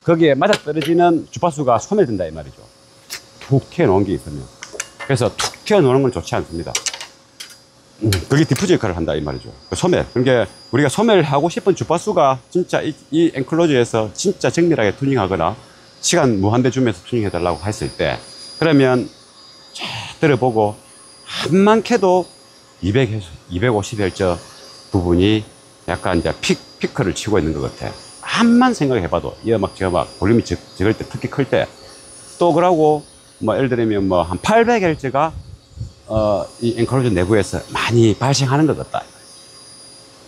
거기에 맞아떨어지는 주파수가 소멸된다 이 말이죠. 툭 튀어나온 게 있으면. 그래서 툭 튀어나오는 건 좋지 않습니다. 그게 디퓨저 역할을 한다 이 말이죠. 소멸. 그러니까 우리가 소멸하고 싶은 주파수가 진짜 이 엔클로즈에서 진짜 정밀하게 튜닝하거나 시간 무한대 주면서 튜닝해 달라고 했을 때, 그러면 쫙 들어보고 한만 캐도 250Hz 부분이 약간 이제 피크를 치고 있는 것 같아. 한만 생각해봐도 이 음악 저 음악 볼륨이 적을 때, 특히 클 때, 또 그러고 뭐 예를 들면 뭐 한 800Hz가 이 엔클로즈 내부에서 많이 발생하는 것 같다.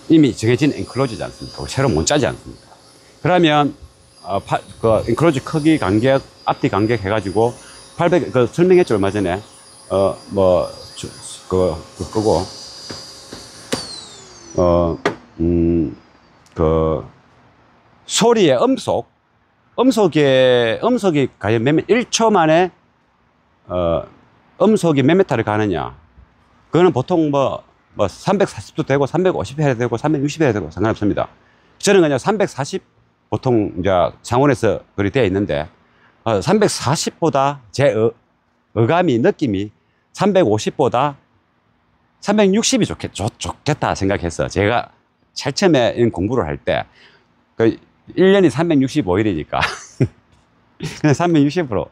이미 정해진 엔클로즈지 않습니까? 새로 못 짜지 않습니까? 그러면 그 엔클로즈 크기 간격, 앞뒤 간격 해가지고 800, 설명했죠 얼마 전에. 그거고 소리의 음속이 과연 1초 만에 음속이 몇 메타를 가느냐. 그거는 보통 340도 되고 350Hz 되고 360Hz 되고 상관없습니다. 저는 그냥 340 보통 이제 상온에서 그리 되어 있는데 340보다 제 어감이 느낌이 350보다 360이 좋겠다 생각해서 제가 제일 처음에 이런 공부를 할 때 1년이 365일이니까 그냥 360으로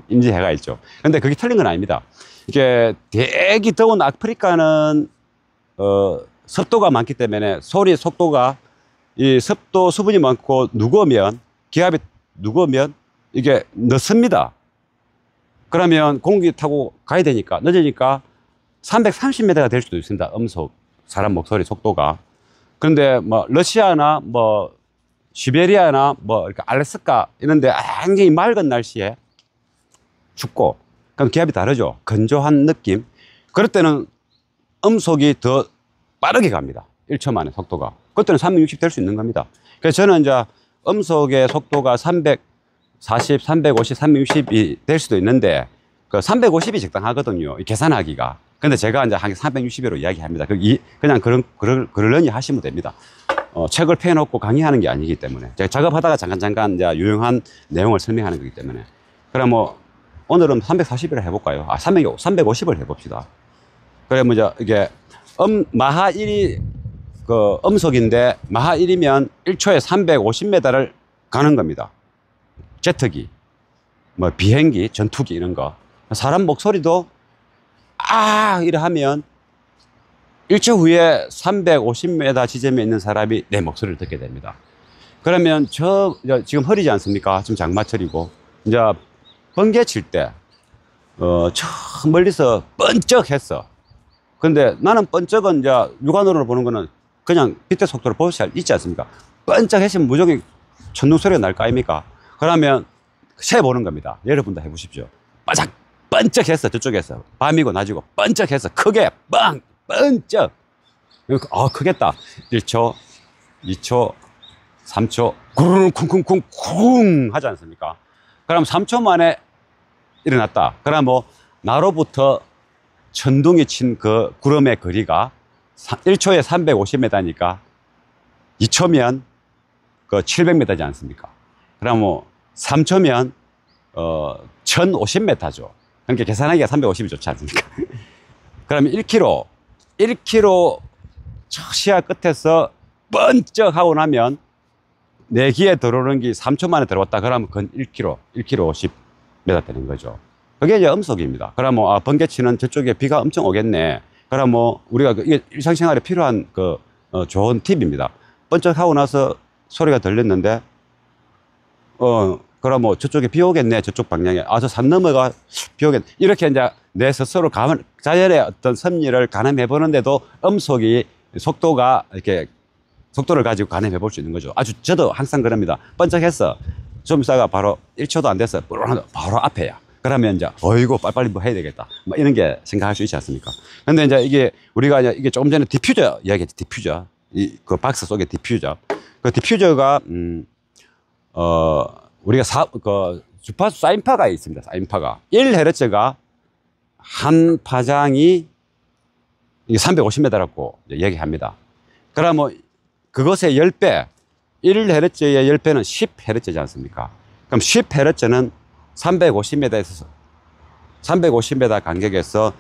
인지해가 있죠. 근데 그게 틀린 건 아닙니다. 이게 되게 더운 아프리카는 습도가 많기 때문에 소리의 속도가 이 습도 수분이 많고 기압이 누구면 이게 늦습니다. 그러면 공기 타고 가야 되니까 늦으니까 330m가 될 수도 있습니다. 사람 목소리 속도가. 그런데 뭐 러시아나 뭐 시베리아나 뭐 이렇게 알래스카 이런데 굉장히 맑은 날씨에 춥고, 그럼 기압이 다르죠. 건조한 느낌. 그럴 때는 음속이 더 빠르게 갑니다. 1초 만에 속도가. 그때는 360 될 수 있는 겁니다. 그래서 저는 이제 음속의 속도가 340, 350, 360이 될 수도 있는데, 그 350이 적당하거든요. 계산하기가. 근데 제가 이제 한 360으로 이야기합니다. 그냥 그러려니 하시면 됩니다. 책을 펴놓고 강의하는 게 아니기 때문에. 제가 작업하다가 잠깐 이제 유용한 내용을 설명하는 거기 때문에. 그럼 오늘은 340을 해볼까요? 350을 해봅시다. 그래, 이게, 마하 1이 음속인데, 마하 1이면 1초에 350m를 가는 겁니다. 제트기, 비행기, 전투기 이런 거. 사람 목소리도, 이래 하면 1초 후에 350m 지점에 있는 사람이 내 목소리를 듣게 됩니다. 그러면 지금 흐리지 않습니까? 지금 장마철이고. 이제 번개 칠 때, 저 멀리서 번쩍했어. 근데 나는 번쩍은 이제 육안으로 보는 거는 그냥 빛의 속도를 볼 수 있지 않습니까? 번쩍했으면 무조건 천둥 소리가 날 거 아닙니까? 그러면 세 보는 겁니다. 여러분도 해보십시오. 바짝 번쩍했어. 저쪽에서 밤이고 낮이고 번쩍했어. 크게 번쩍. 크겠다. 1초, 2초, 3초, 구르릉 쿵쿵쿵쿵 하지 않습니까? 그럼 3초 만에 일어났다. 그럼 나로부터 천둥이 친 그 구름의 거리가 1초에 350m니까 2초면 700m지 않습니까? 그럼 3초면 1050m죠. 그러니까 계산하기가 350이 좋지 않습니까? 그러면 1km 시야 끝에서 번쩍 하고 나면 내 귀에 들어오는 게 3초 만에 들어왔다. 그러면 그건 1km 50m 되는 거죠. 그게 이제 음속입니다. 그러면 번개 치는 저쪽에 비가 엄청 오겠네. 그러면 우리가 이게 일상생활에 필요한 좋은 팁입니다. 번쩍 하고 나서 소리가 들렸는데 그러면 저쪽에 비 오겠네. 저쪽 방향에. 저 산 너머가 비 오겠네. 이렇게 이제 내 스스로 자연의 어떤 섭리를 가늠해 보는데도 음속이 속도가 이렇게 속도를 가지고 가늠해 볼 수 있는 거죠. 저도 항상 그럽니다. 번쩍했어. 좀 있다가 바로 1초도 안 됐어. 바로 앞에야. 그러면 이제, 어이구, 빨리빨리 뭐 해야 되겠다. 이런 게 생각할 수 있지 않습니까? 근데 이제 우리가 이게 조금 전에 디퓨저 이야기했죠. 디퓨저. 그 박스 속에 디퓨저. 그 디퓨저가, 우리가 주파수 사인파가 있습니다. 사인파가. 1Hz가 한 파장이 350m라고 얘기합니다. 그러면 그것의 10배, 1Hz의 10배는 10Hz지 않습니까? 그럼 10Hz는 350m에서 350m 간격에서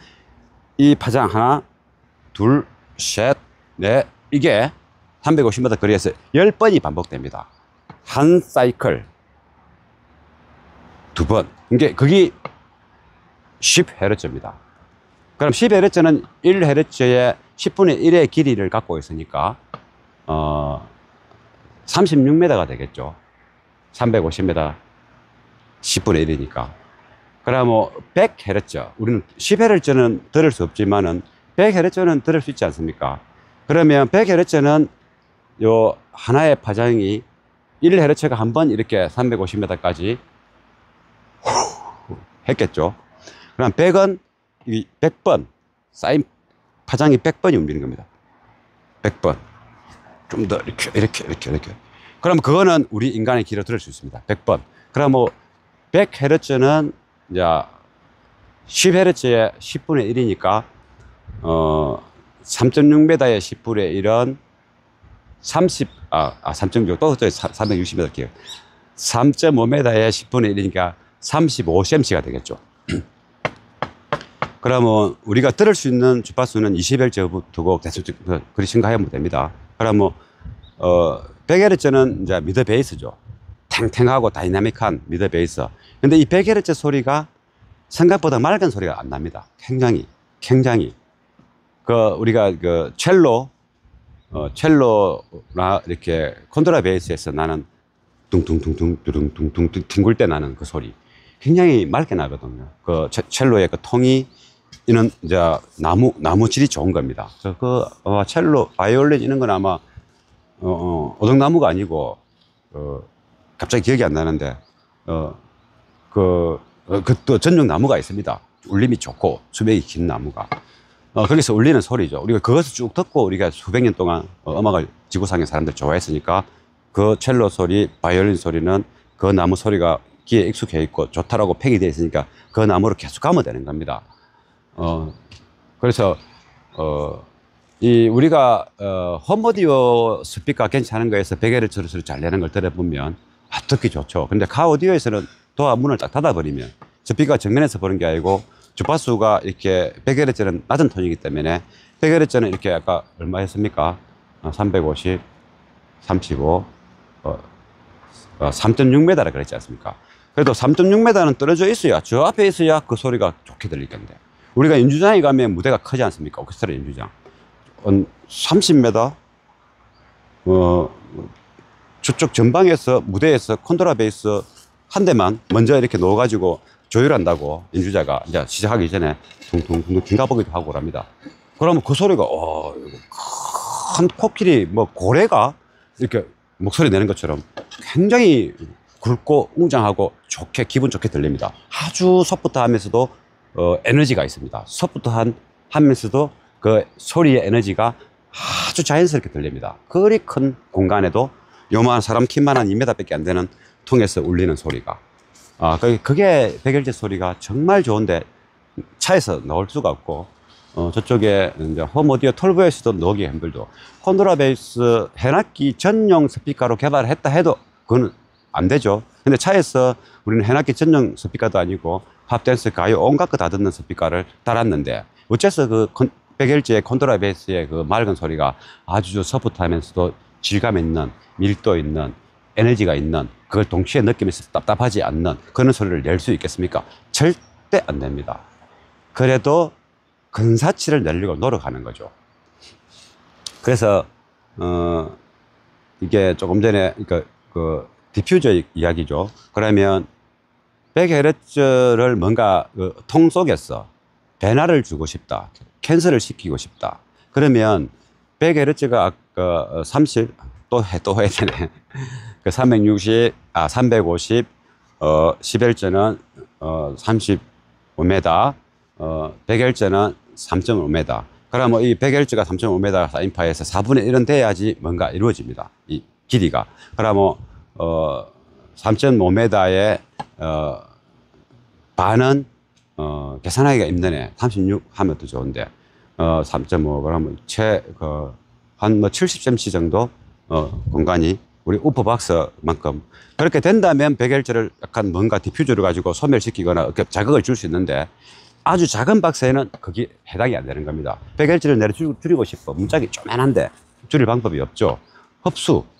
이 파장 하나, 둘, 셋, 넷, 이게 350m 거리에서 10번이 반복됩니다. 한 사이클 두 번. 이게 그게 10Hz입니다. 그럼 10Hz는 1Hz의 10분의 1의 길이를 갖고 있으니까 36m가 되겠죠. 350m 10분의 1이니까. 그럼 100Hz. 우리는 10Hz는 들을 수 없지만은 100Hz는 들을 수 있지 않습니까? 그러면 100Hz는 요 하나의 파장이 1Hz가 한 번 이렇게 350m까지 했겠죠. 그럼 100은 100번 쌓인 파장이 100번이 움직이는 겁니다. 100번. 좀 더 이렇게. 그럼 그거는 우리 인간의 귀로 들을 수 있습니다. 100번. 그럼 100Hz는 이제 10Hz의 10분의 1이니까 3.6m의 10분의 1은 3.6, 또 360m 할게요. 3.5m의 10분의 1이니까 35cm가 되겠죠. 그러면 우리가 들을 수 있는 주파수는 20Hz 두고 대충 그리 생각하면 됩니다. 그러면 100Hz는 이제 미드 베이스죠. 탱탱하고 다이나믹한 미드 베이스. 근데 이 100Hz 소리가 생각보다 맑은 소리가 안 납니다. 굉장히. 우리가 첼로나 이렇게 콘트라 베이스에서 나는 둥둥둥둥 두둥둥둥 둥글 때 나는 그 소리. 굉장히 맑게 나거든요. 첼로의 통이 이는 이제 나무 질이 좋은 겁니다. 첼로, 바이올린 이런 건 아마 오동나무가 아니고 갑자기 기억이 안 나는데 또 전용 나무가 있습니다. 울림이 좋고 수명이 긴 나무가 거기서 울리는 소리죠. 우리가 그것을 쭉 듣고 우리가 수백 년 동안 음악을 지구상의 사람들 좋아했으니까 그 첼로 소리, 바이올린 소리는 그 나무 소리가 귀에 익숙해 있고 좋다라고 팩이 되어 있으니까 그 나무를 계속 가면 되는 겁니다. 그래서 우리가 홈오디오 스피커 괜찮은 거에서 100Hz 소리 잘 내는 걸 들어보면 듣기 좋죠. 근데 카오디오에서는 도어 문을 딱 닫아버리면 스피커가 정면에서 보는 게 아니고 주파수가 이렇게 100Hz는 낮은 톤이기 때문에 100Hz는 이렇게 아까 얼마였습니까? 350, 35, 3.6m라 그랬지 않습니까? 그래도 3.6m는 떨어져 있어야, 저 앞에 있어야 그 소리가 좋게 들릴 건데. 우리가 연주장에 가면 무대가 크지 않습니까? 오케스트라 연주장. 30m, 저쪽 전방에서, 무대에서 콘트라베이스 한 대만 먼저 이렇게 넣어가지고 조율한다고 연주자가 이제 시작하기 전에 둥둥둥둥 긴가보기도 하고 그럽니다. 그러면 그 소리가, 큰 코끼리, 고래가 이렇게 목소리 내는 것처럼 굉장히 굵고 웅장하고 기분 좋게 들립니다. 아주 소프트하면서도 에너지가 있습니다. 소프트하면서도 그 소리의 에너지가 아주 자연스럽게 들립니다. 그리 큰 공간에도 요만한 사람 키만한 2m 밖에 안 되는 통에서 울리는 소리가. 그게 100Hz 소리가 정말 좋은데 차에서 나올 수가 없고, 저쪽에 이제 홈오디오 톨브에서도 넣기 힘들도. 콘트라베이스 해놨기 전용 스피커로 개발했다 해도 그건 안 되죠. 근데 차에서 우리는 해놨기 전용 스피커도 아니고 팝댄스, 가요 온갖 거 다 듣는 스피커를 달았는데 어째서 100Hz의 콘트라베이스의 그 맑은 소리가 아주 소프트하면서도 질감 있는, 밀도 있는, 에너지가 있는, 그걸 동시에 느끼면서 답답하지 않는 그런 소리를 낼 수 있겠습니까? 절대 안 됩니다. 그래도 근사치를 내려고 노력하는 거죠. 그래서 이게 조금 전에 그 디퓨저 이야기죠. 그러면 100Hz를 뭔가 통 속에서 변화를 주고 싶다, 캔슬을 시키고 싶다. 그러면 100Hz가 아까 30, 또 해야 되네. 360, 350, 10Hz는 35m, 100Hz는 3.5m. 그러면 이 100Hz가 3.5m 사인파에서 4분의 1은 돼야지 뭔가 이루어집니다. 이 길이가. 그러면 3.5m의 반은 계산하기가 힘드네. 36 하면 더 좋은데 3.5 그러면 한 70cm 정도 공간이 우리 우퍼박스만큼. 그렇게 된다면 백열재를 약간 뭔가 디퓨저를 가지고 소멸시키거나 이렇게 자극을 줄 수 있는데, 아주 작은 박스에는 그게 해당이 안 되는 겁니다. 백열재를 내려 줄이고 싶어. 문짝이 쪼만한데 줄일 방법이 없죠.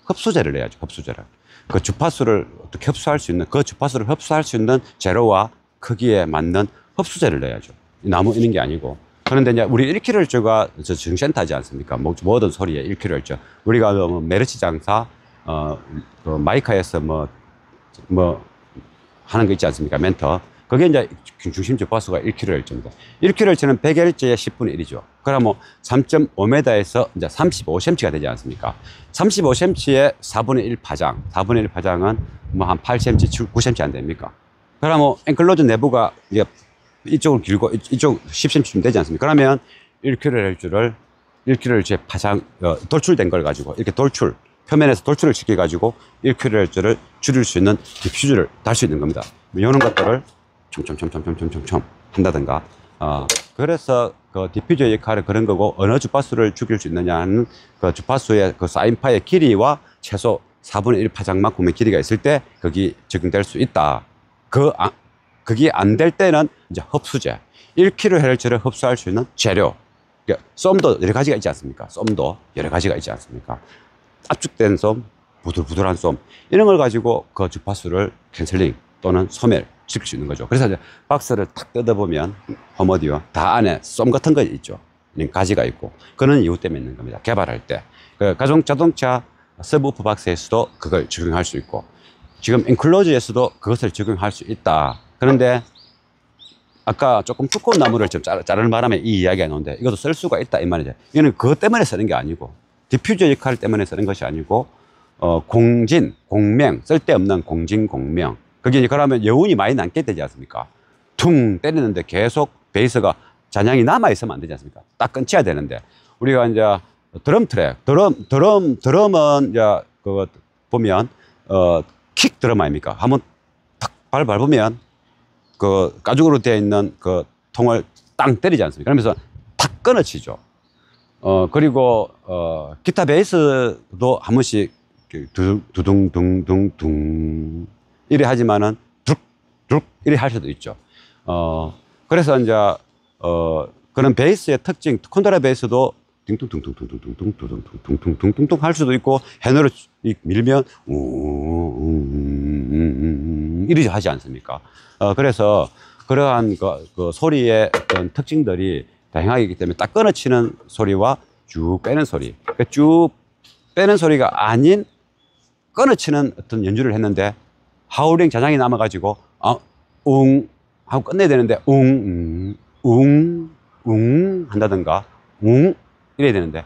흡수제를 내야죠. 흡수제를. 그 주파수를 어떻게 흡수할 수 있는, 그 주파수를 흡수할 수 있는 재료와 크기에 맞는 흡수제를 내야죠. 나무 있는 게 아니고. 그런데 이제 우리 1kHz가 증센터지 않습니까? 모든 소리에 1kHz. 우리가 뭐 메르시 장사, 그 마이카에서 하는 거 있지 않습니까? 멘터. 그게 이제 중심 주파수가 1kHz입니다. 1kHz는 100Hz의 10분의 1이죠. 그러면 3.5m에서 이제 35cm가 되지 않습니까? 35cm의 4분의 1 파장. 4분의 1 파장은 뭐 한 8cm, 9cm 안 됩니까? 그러면 엔클로즈 내부가 이제 이쪽은 길고 이쪽 10cm쯤 되지 않습니까? 그러면 1kHz의 파장, 돌출된 걸 가지고 이렇게 표면에서 돌출을 시켜가지고 1kHz를 줄일 수 있는 디퓨저를 달 수 있는 겁니다. 이런 것들을 촘촘 한다든가. 그래서 그 디퓨저 역할은 그런 거고, 어느 주파수를 죽일 수 있느냐는 그 주파수의 그 사인파의 길이와 최소 4분의 1 파장만큼의 길이가 있을 때 거기 적용될 수 있다. 그게 안 될 때는 이제 흡수제. 1kHz를 흡수할 수 있는 재료. 그러니까 쏨도 여러 가지가 있지 않습니까? 쏨도 여러 가지가 있지 않습니까? 압축된 쏨, 부들부들한 쏨. 이런 걸 가지고 그 주파수를 캔슬링 또는 소멸시킬 수 있는 거죠. 그래서 이제 박스를 탁 뜯어보면 홈오디오 다 안에 쏨 같은 거 있죠. 가지가 있고. 그런 이유 때문에 있는 겁니다. 개발할 때. 그 가정 자동차 서브우프 박스에서도 그걸 적용할 수 있고, 지금 엔클로즈에서도 그것을 적용할 수 있다. 그런데 아까 조금 두꺼운 나무를 좀 자르는 바람에 이 이야기가 나오는데, 이것도 쓸 수가 있다 이 말이죠. 이거는 그것 때문에 쓰는 게 아니고, 디퓨저 역할 때문에 쓰는 것이 아니고, 공명, 쓸데없는 공명. 그게 이제 그러면 여운이 많이 남게 되지 않습니까? 퉁 때리는데 계속 베이스가 잔향이 남아있으면 안 되지 않습니까? 딱 끊쳐야 되는데, 우리가 이제 드럼 트랙, 드럼은 이제 그거 보면, 킥 드럼 아닙니까? 한번 탁 밟으면 그 가죽으로 되어 있는 그 통을 땅 때리지 않습니까? 그러면서 탁 끊어치죠. 그리고 기타 베이스도 한 번씩 두둥둥둥둥 이래 하지만은 둑둑 이래 할 수도 있죠. 그래서 이제 그런 베이스의 특징, 콘드라 베이스도 띵뚱뚱뚱뚱뚱뚱뚱뚱뚱뚱뚱 할 수도 있고, 핸으로 밀면 이러지 하지 않습니까? 그래서 그러한 그 소리의 어떤 특징들이 다양하게 있기 때문에 딱 끊어치는 소리와 쭉 빼는 소리, 그러니까 쭉 빼는 소리가 아닌 끊어치는 어떤 연주를 했는데 하울링 잔향이 남아가지고 웅 하고 끝내야 되는데 웅 한다든가 이래야 되는데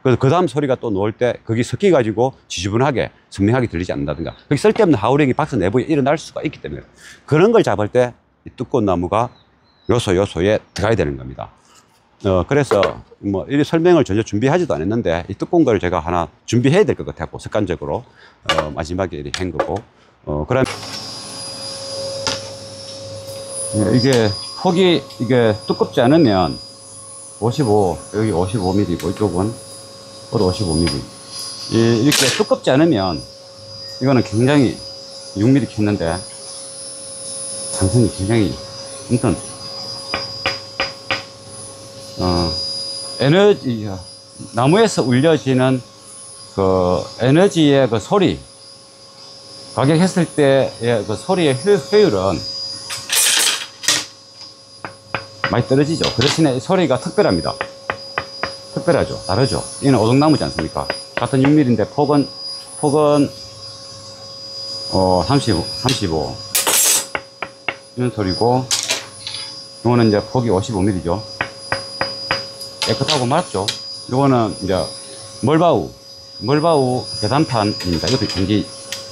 그래서 그 다음 소리가 또 나올 때 거기 섞여가지고 지저분하게 선명하게 들리지 않는다든가, 거기 쓸데없는 하울링이 박스 내부에 일어날 수가 있기 때문에 그런 걸 잡을 때 이 두꺼운 나무가 요소에 들어가야 되는 겁니다. 그래서 뭐 이 설명을 전혀 준비하지도 않았는데 이 두꺼운 걸 제가 하나 준비해야 될 것 같았고, 습관적으로 마지막에 이렇게 한 거고, 그럼 이게 폭이 이게 두껍지 않으면 55, 여기 55mm고 이쪽은 55mm. 이렇게 두껍지 않으면 이거는 굉장히 6mm 켰는데 장선이 굉장히 아무튼 에너지, 나무에서 울려지는 그 에너지의 그 소리, 가격했을 때의 그 소리의 효율은 많이 떨어지죠. 그 대신에 소리가 특별합니다. 특별하죠. 다르죠. 이는 오동나무지 않습니까? 같은 6mm인데 폭은 35 이런 소리고, 이거는 이제 폭이 55mm죠. 깨끗하고 맑죠. 이거는 이제 멀바우 계단판입니다. 이것도 굉장히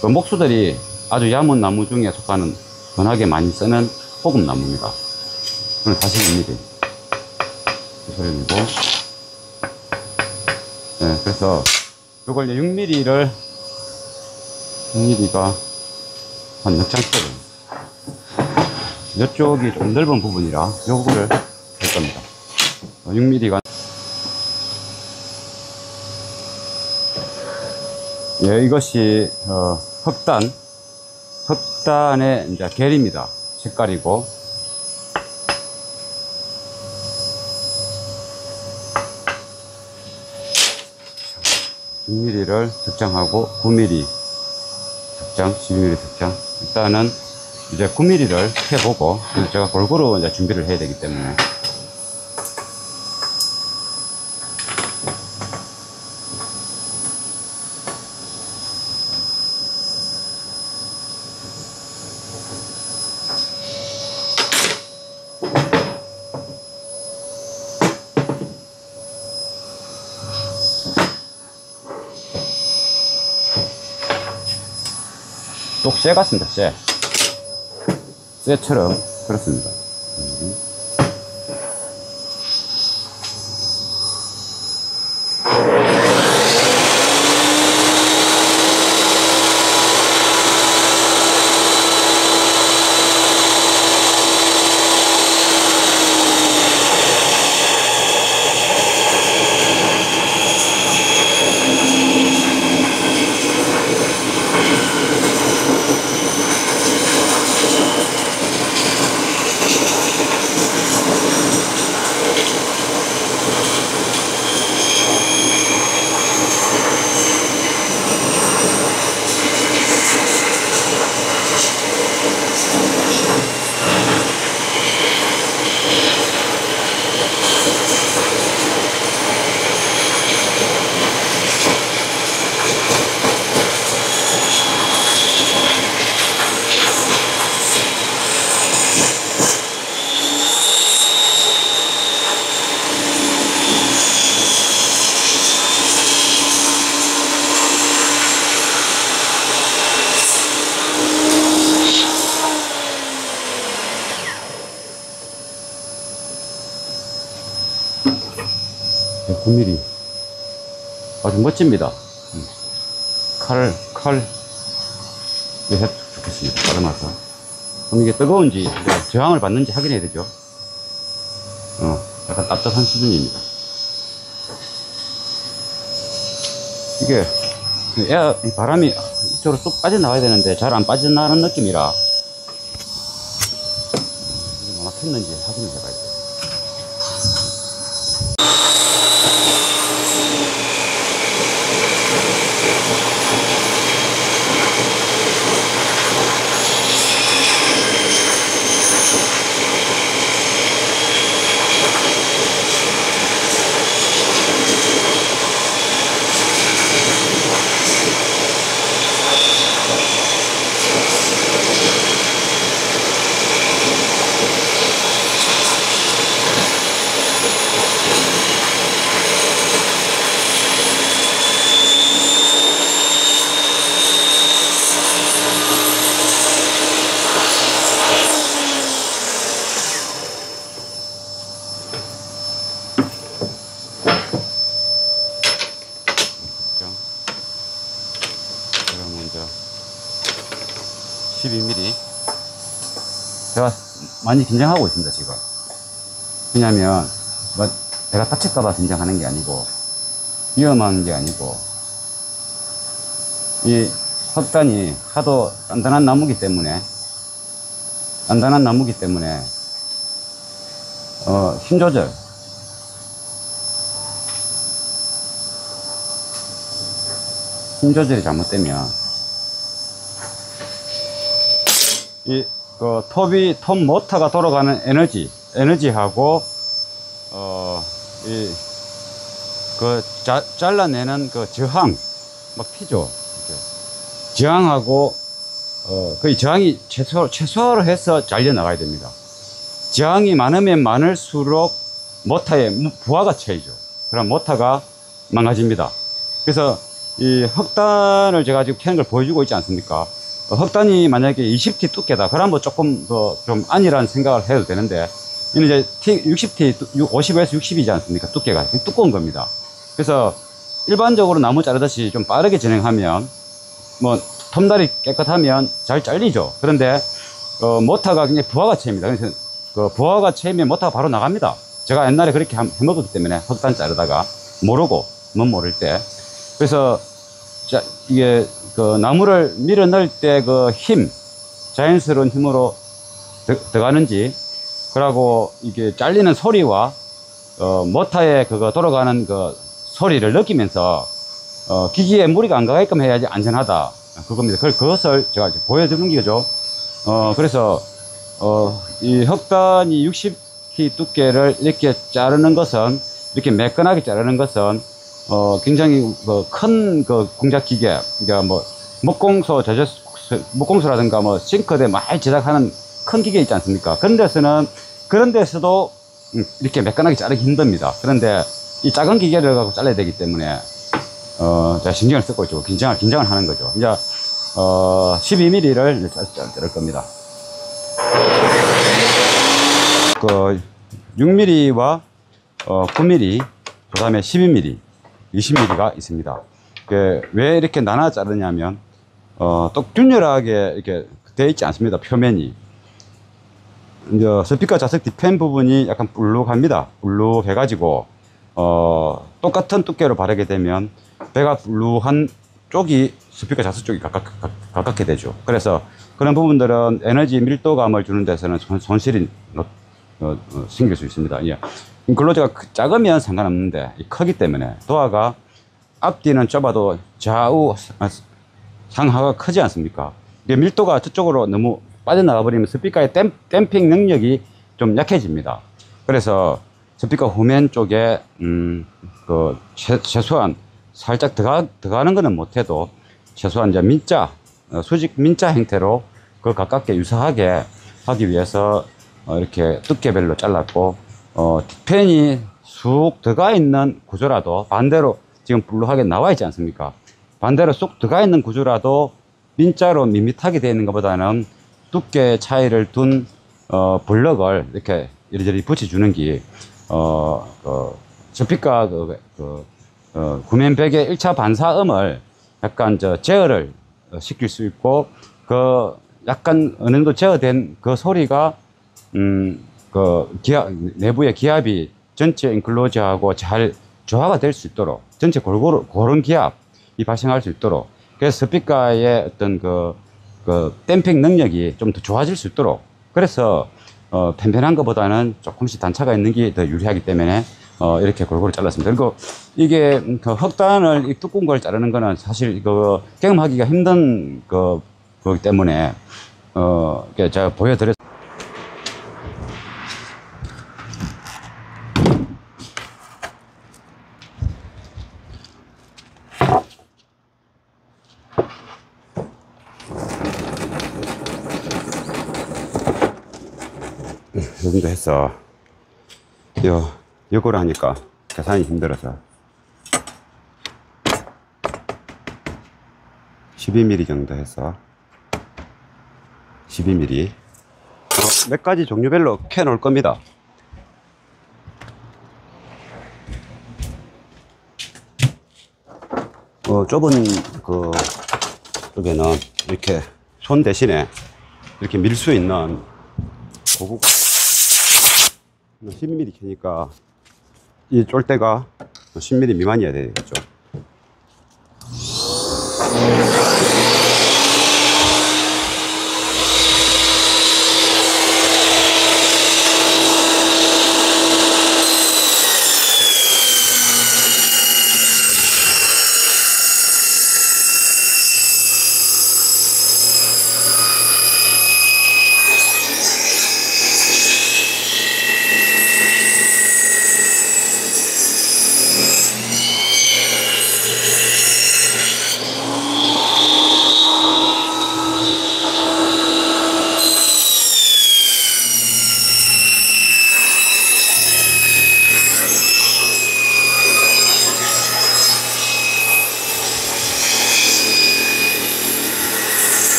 그 목수들이 아주 얇은 나무 중에 속하는 워낙에 많이 쓰는 호금나무입니다. 이건 42mm 이 소리이고, 네, 그래서 이걸 6mm가 한 역장처럼 이쪽이 좀 넓은 부분이라 요거를 할 겁니다. 6mm가 예, 이것이 흑단의 이제 결입니다. 색깔이고. 6mm를 적장하고 9mm 적장, 12mm 적장. 일단은 이제 9mm를 해보고 제가 골고루 이제 준비를 해야 되기 때문에. 또 쇠 같습니다. 쇠처럼 그렇습니다. 네, 9mm. 아주 멋집니다. 칼, 네, 좋겠습니다. 깔아놔서. 그럼 이게 뜨거운지, 저항을 받는지 확인해야 되죠. 약간 따뜻한 수준입니다. 이게, 이 바람이 이쪽으로 쏙 빠져나가야 되는데 잘 안 빠져나가는 느낌이라, 이게 막혔는지 확인을 해봐야 돼요. 제가 먼저 12mm. 제가 많이 긴장하고 있습니다, 지금. 왜냐면, 내가 다칠까봐 긴장하는 게 아니고, 위험한 게 아니고, 이 헛단이 하도 단단한 나무기 때문에, 힘 조절이 잘못되면, 톱 모터가 돌아가는 에너지하고, 잘라내는 저항, 막 피죠. 저항하고, 거의 저항이 최소화로 해서 잘려나가야 됩니다. 저항이 많으면 많을수록 모터에 부하가 쳐야죠. 그럼 모터가 망가집니다. 그래서 이 흑단을 제가 지금 캐는 걸 보여주고 있지 않습니까? 흑단이 만약에 20T 두께다. 그러면 조금 더 좀 아니라는 생각을 해도 되는데, 이는 이제 60T, 50에서 60이지 않습니까? 두께가 두꺼운 겁니다. 그래서 일반적으로 나무 자르듯이 좀 빠르게 진행하면, 톱날이 깨끗하면 잘 잘리죠. 그런데, 모터가 굉장히 부하가 채입니다. 그래서 부하가 채이면 모터가 바로 나갑니다. 제가 옛날에 그렇게 해먹었기 때문에 흑단 자르다가, 못 모를 때. 그래서 자, 이게 그 나무를 밀어 넣을 때 그 힘, 자연스러운 힘으로 들어가는지, 그리고 이게 잘리는 소리와 모터에 그거 돌아가는 그 소리를 느끼면서 기기에 무리가 안 가게끔 해야지 안전하다. 그겁니다. 그것을 제가 보여드리는 거죠. 그래서 이 흑단이 60키 두께를 이렇게 자르는 것은, 이렇게 매끈하게 자르는 것은 굉장히 큰 그 공작 기계, 그러니까 뭐 목공소라든가 뭐 싱크대 많이 제작하는 큰 기계 있지 않습니까? 그런 데서도 이렇게 매끈하게 자르기 힘듭니다. 그런데 이 작은 기계를 갖고 잘라야 되기 때문에 제가 신경을 쓰고 있죠. 긴장을 하는 거죠. 이제 12mm를 자를 겁니다. 그 6mm와 9mm, 그 다음에 12mm, 20mm가 있습니다. 왜 이렇게 나눠 자르냐면 또 균열하게 이렇게 되어 있지 않습니다. 표면이. 이제 스피커 좌석 뒤편 부분이 약간 불룩합니다. 불룩해가지고 똑같은 두께로 바르게 되면 배가 불룩한 쪽이 스피커 좌석 쪽이 가깝게 되죠. 그래서 그런 부분들은 에너지 밀도감을 주는 데서는 손실이 생길 수 있습니다. 예. 근로자가 작으면 상관없는데 크기 때문에 도화가 앞뒤는 좁아도 좌우 상하가 크지 않습니까? 이게 밀도가 저쪽으로 너무 빠져나가 버리면 스피커의 댐핑 능력이 좀 약해집니다. 그래서 스피커 후면 쪽에 최소한 살짝 들어가는 거는 못해도 최소한 이제 민자, 수직 민자 형태로 그 가깝게 유사하게 하기 위해서 이렇게 두께별로 잘랐고, 뒷편이 쑥 들어가 있는 구조라도, 반대로 지금 불룩하게 나와 있지 않습니까? 반대로 쑥 들어가 있는 구조라도 민자로 밋밋하게 되어 있는 것보다는 두께 차이를 둔 블럭을 이렇게 이리저리 붙여주는 게 스피커 구면벽의 1차 반사음을 약간 제어를 시킬 수 있고, 약간 어느 정도 제어된 그 소리가 내부의 기압이 전체 인클로저하고 잘 조화가 될 수 있도록, 전체 고른 기압이 발생할 수 있도록, 그래서 스피커의 어떤 댐핑 능력이 좀 더 좋아질 수 있도록, 그래서 편편한 것보다는 조금씩 단차가 있는 게 더 유리하기 때문에 이렇게 골고루 잘랐습니다. 그리고 이게 흑단을 이 두꺼운 걸 자르는 거는 사실 경험하기가 힘든 거기 때문에 제가 보여드렸습니다. 이 정도 해서 요거를 하니까 계산이 힘들어서 12mm 정도 해서 12mm 몇 가지 종류별로 캐 놓을 겁니다. 좁은 쪽에는 이렇게 손 대신에 이렇게 밀 수 있는 고급 12mm 캐니까 이 쫄대가 10mm 미만이어야 되겠죠.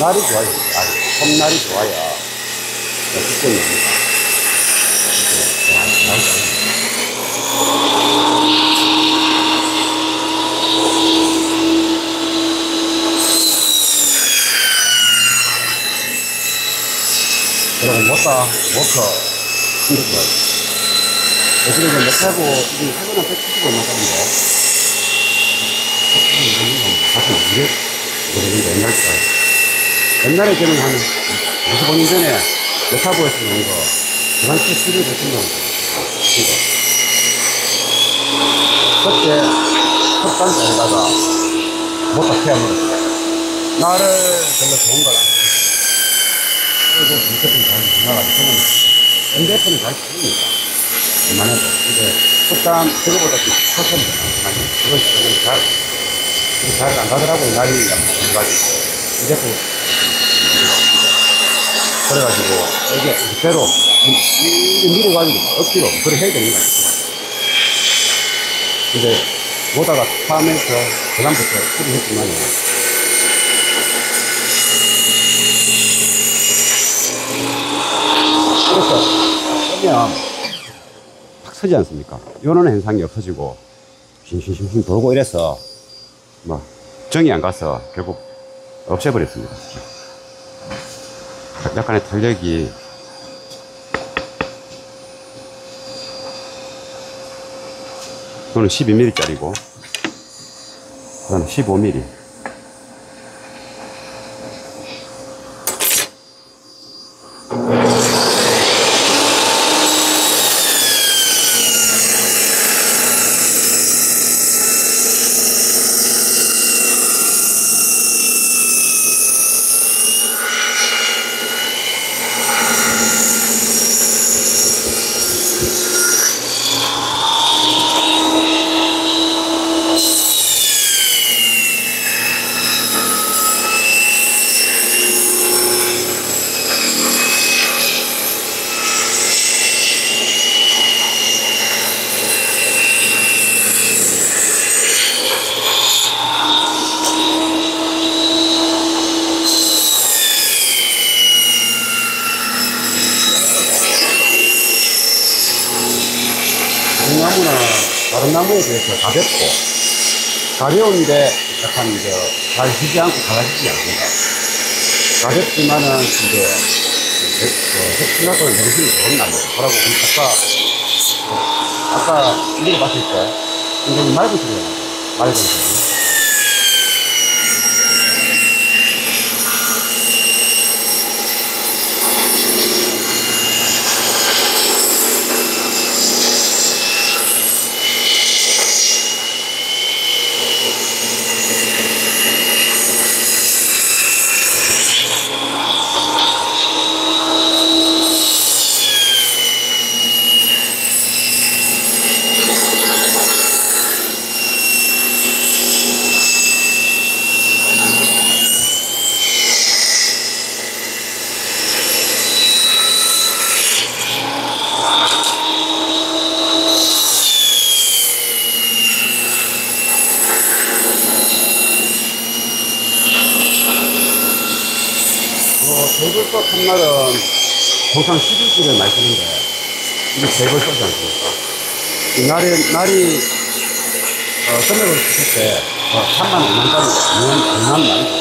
날이 좋아요. 솜날이 좋아야 두꺼운 납니다. 그리고 못터 이렇게 요즘에 이제 못하고 이게 하거나 170원 나가는데 사실 이게 모르겠는데 옛날 거예요. 옛날에 저는 한 25년 전에 메타보에서 나온 거 그한테 수리를 했던 거 그때 첫단짜리다가 못다 태워버렸어요. 나를 별로 좋은 걸 안 쓰고 그리고 분석은 잘 나가지고 저는 MDF는 잘 쓰니까 웬만해도 근데 첫단 그거보다 좀 컸습니다. 그건 잘 안 가더라고요. 날이 가지고 MDF 그래가지고 이게 그대로 밀어가지고 억지로 그걸 해야 되는 거야. 근데 보다가 파면서 그다음부터 수리했지만요. 그래서 보면 팍 서지 않습니까? 이런 현상이 없어지고 싱싱싱싱 돌고 이래서 뭐 정이 안 가서 결국 없애버렸습니다. 약간의 탄력이 이거는 12mm 짜리고 이거는 15mm. 나무나 다른 나무에 비해서 가벼운데 약간 잘 휘지 않고 갈라지지 않습니다. 가볍지만은 생각보다 정신이 좋은 나무예요. 그러고 아까 이걸 봤을 때 굉장히 맑은 소리가 나요. 맑은 소리. 제벌소 탐날은 보통 11kg를 많이 쓰는데 이게 제벌소지 않습니까? 이 날이 금액으로 쓰실 때 3만 5만짜리 5만 말이죠.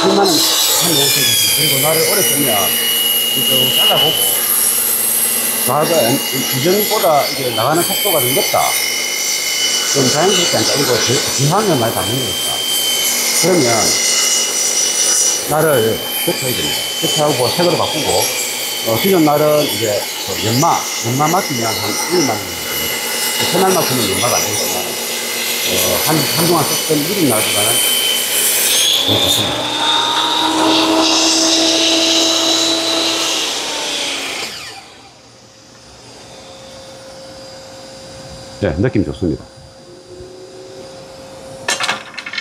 7만 원 한 영수 그리고 날을 오래 쓰면 좀 잘라보고 나가 이전보다 이게 나가는 속도가 좀 늦다. 좀 자연스럽게 안 잘리고 지방을 많이 담는 거니까 그러면 날을 교체해야 됩니다. 교체하고 새거로 바꾸고, 기존 날은 이제 연마 맡기면 한 1만 원 정도 됩니다. 새날 맡기면 연마가 안 되겠지만, 한동안 썼던 미리 날보다는 더 좋습니다. 네, 느낌 좋습니다.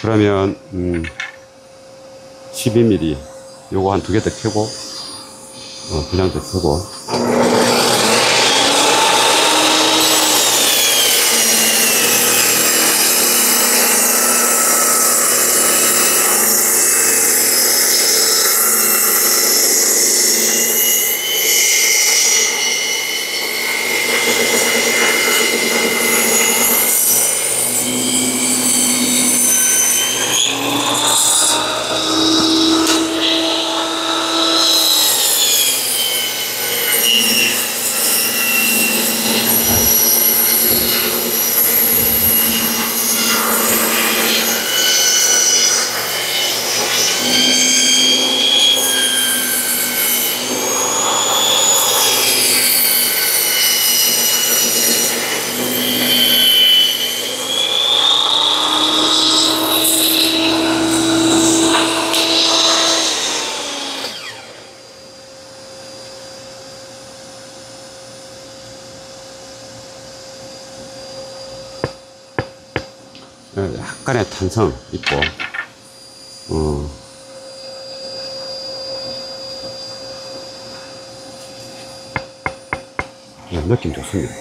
그러면, 12mm 요거 한 2개 더 켜고 그냥 더 켜고 약간의 탄성 있고, 느낌 좋습니다.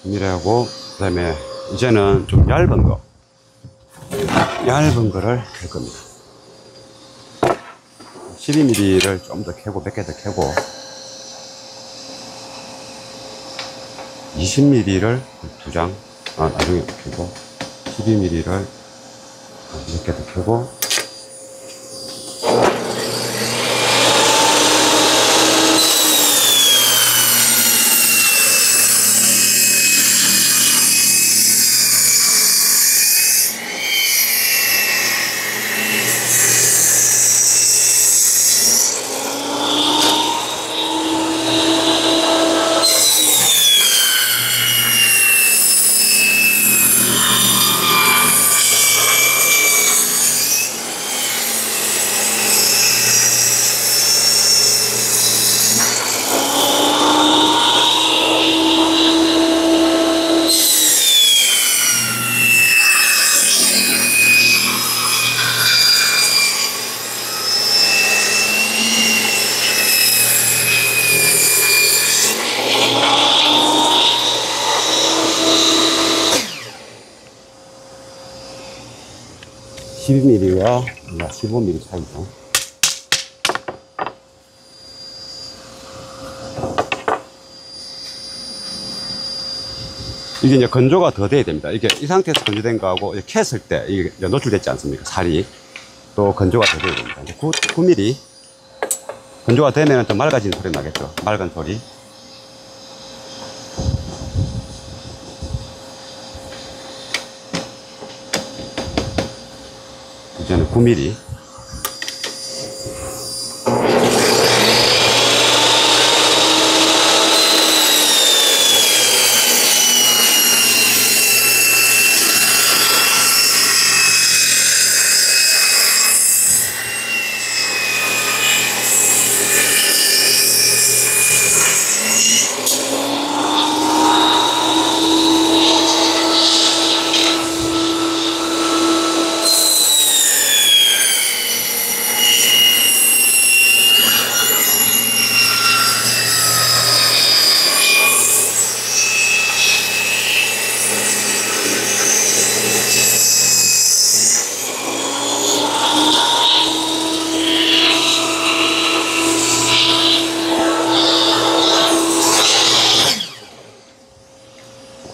미래하고, 그 다음에 이제는 좀 얇은 거를 캘 겁니다. 12mm를 좀 더 캐고, 몇 개 더 캐고, 20mm를 두 장, 나중에 켜고, 12mm를 몇 개 더 켜고, (12mm와) 15mm 차이죠. 이게 이제 건조가 더 돼야 됩니다. 이게 이 상태에서 건조된 거하고 캤을 때 이게 노출됐지 않습니까? 살이 또 건조가 더 돼야 됩니다. 이제 9mm 건조가 되면 좀 맑아지는 소리 나겠죠. 맑은 소리. 이제는 9mm.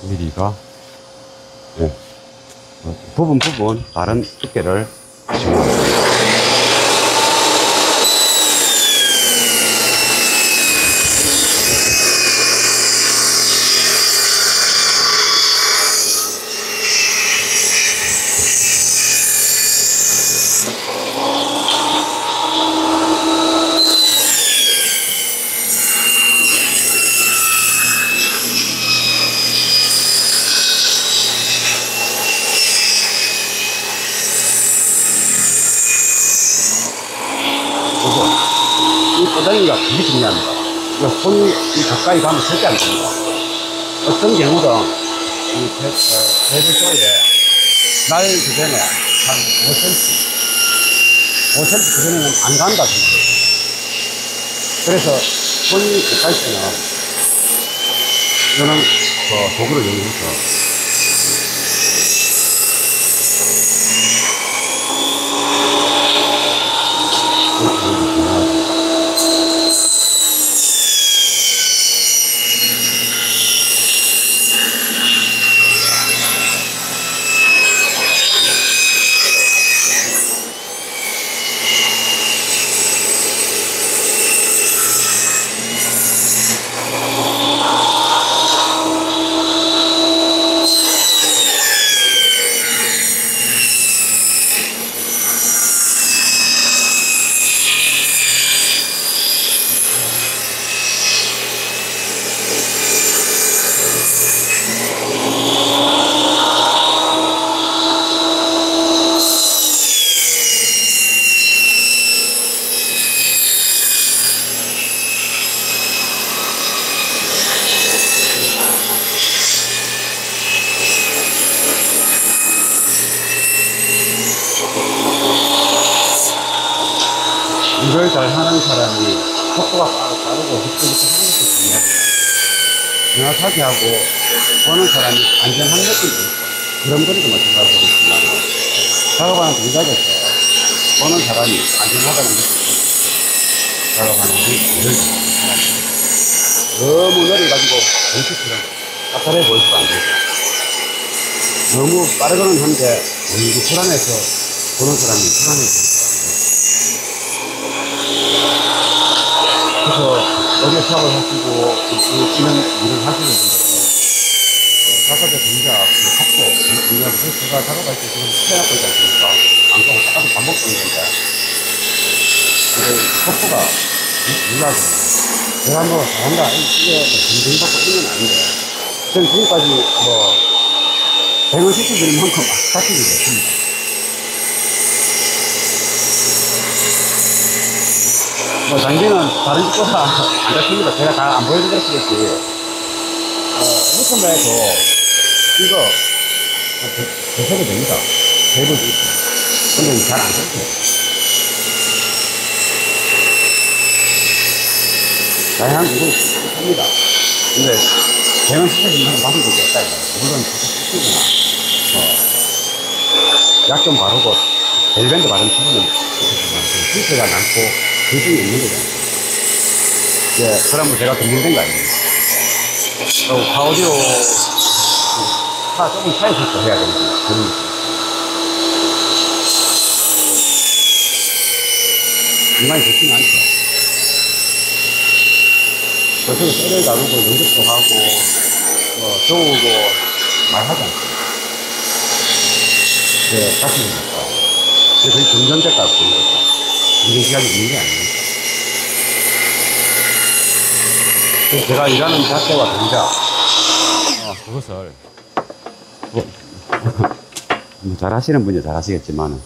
미리가 네. 부분 다른 두께를 집어넣습니다. 이 포장이가 되게 중요합니다. 손이 가까이 가면 절대 안 됩니다. 어떤 경우는 이 배불소에 날 그전에 한 5cm, 5cm 그전에는 안 간다 생각해요. 그래서 손이 가까이 있으면 이거는 도구를 이용해서 속도가 빠르고 흡수부터 하는 것도 중요하지만 정확하게 하고 보는 사람이 안전한 느낌도 있고 그런 거리도 마찬가지로 있지만 작업하는 동작에서 보는 사람이 안전하다는 느낌이 있고 작업하는 게 너무 느려가지고 전투처럼 까탈해 보일 수도 안 되고 너무 빠르거는 한데 너무 불안해서 보는 사람이 불안해 보일 수도 안 되고 그래서 어제 사업을 하시고 이런 일을 하시는 분들은 작업의 동작, 속도, 중요하고 제가 작업할 때 지금 태어났고 있지 않습니까? 안고 똑같은 반복되는 건데 근데 속도가 중요하거든요. 내가 뭐 잘한다, 이게 긍정받고 이런 건 아닌데 저는 지금까지 뭐 100원 시켜드릴 만큼 다치게 됐습니다. 뭐 장비는 다른 집보다 안 잡힙니다. 제가 다 안 보여드렸겠지. 유튜브에도 이거 대세가 됩니다. 대부분 근데 잘 안 잡혀요. 다양한 부분이 있습니다. 근데 대형 시켜주는 방법이 없다 이거예요. 물론 시키거나 약 좀 바르고 벨밴드 바른 친구는 실수가 많고 불중이 있는 거죠. 예, 그러면 제가 검증된 거 아닙니까? 파오디오가 조금 차이서 해야 되는데 그런 거. 인간이 좋지는 않죠. 그래서 썰을 다루고 연습도 하고 배우고 말하지 않습니다. 네, 같이 되니까. 그래서 거의 정전제까지 보는 거죠. 정전 시간이 있는 게 아닙니까? 그래서 제가 일하는 자체와 동작, 그것을, 잘 하시는 분이 잘 하시겠지만,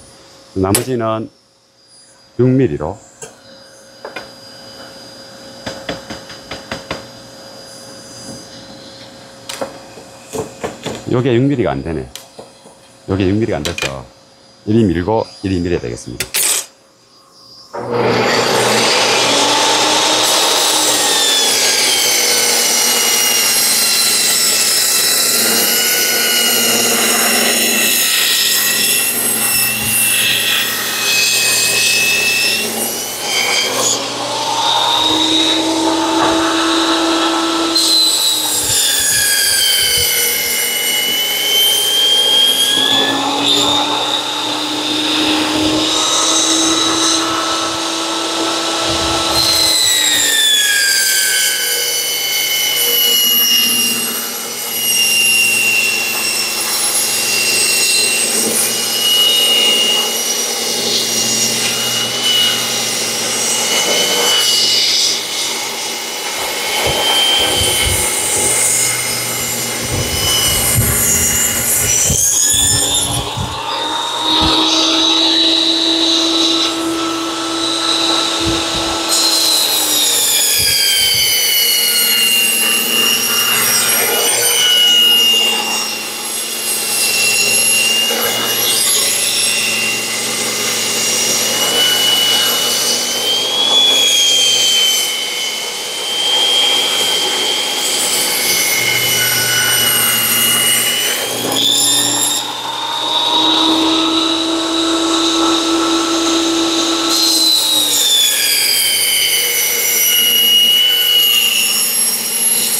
나머지는 6mm로, 요게 6mm가 안 되네. 요게 6mm가 안 돼서, 이리 밀고, 이리 밀어야 되겠습니다.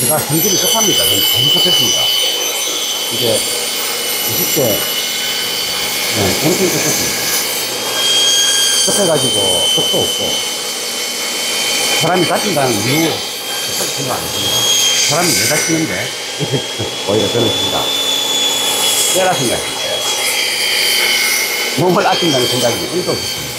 제가 성질이 급합니다. 저는 너무 급했습니다. 이제 20대, 엄청 급했습니다. 급해가지고 끝도 없고, 사람이 다친다는 이유, 그렇게 생각 안 했습니다. 사람이 왜 다치는데? 오히려 저는 생각, 깨라 생각했어요. 몸을 아낀다는 생각이 1도 없었습니다.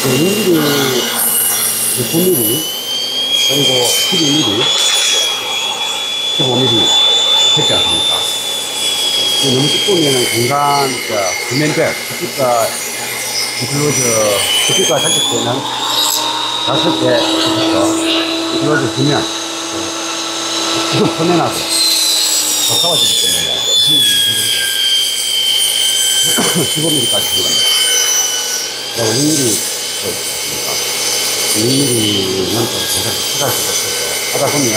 그 1mm, 9mm, 그리고 12mm, 15mm 했지 않습니까? 너무 두꺼우면은 공간, 구면백, 특히가 인클로저 햇빛과 닿을 때는 5개부터 이루어져 주면 표면하고 가까워지기 때문에 15mm까지 들어갑니다. 6mm, 6mm는 또 굉장히 추가할 수가 없어서 하다 보면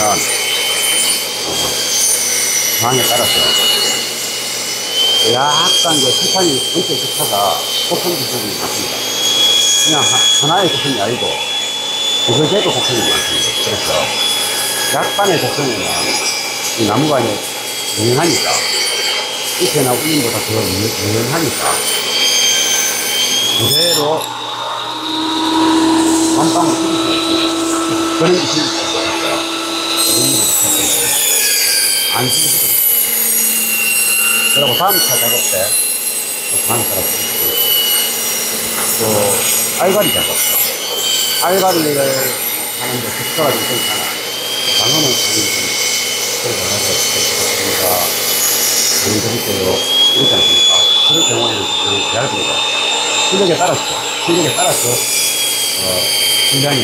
상황에 따라서 약간 실판이 원체 기차가 폭풍 부분이 많습니다. 그냥 하나의 곡선이 아니고 여러 개도 곡선이 많습니다. 그래서 약간의 곡선이면 이 나무가 이제 유연하니까 잎에나 울림보다 더 유연하니까 그대로 완방을 뿌릴 수가 있습니다. 그런 게 있을 수가 있어요. 안 쓰시고 그리고 다음 차 작업 때 다음 차가 뿌리고 또 알가리 작업 알가리를 하는데 습도가 좀 괜찮아. 방음을 하는 그래서 우리가 드릴게요 이러지 않습니까? 그럴 경우에는 그냥 얇은데 실력에 따라서 분량이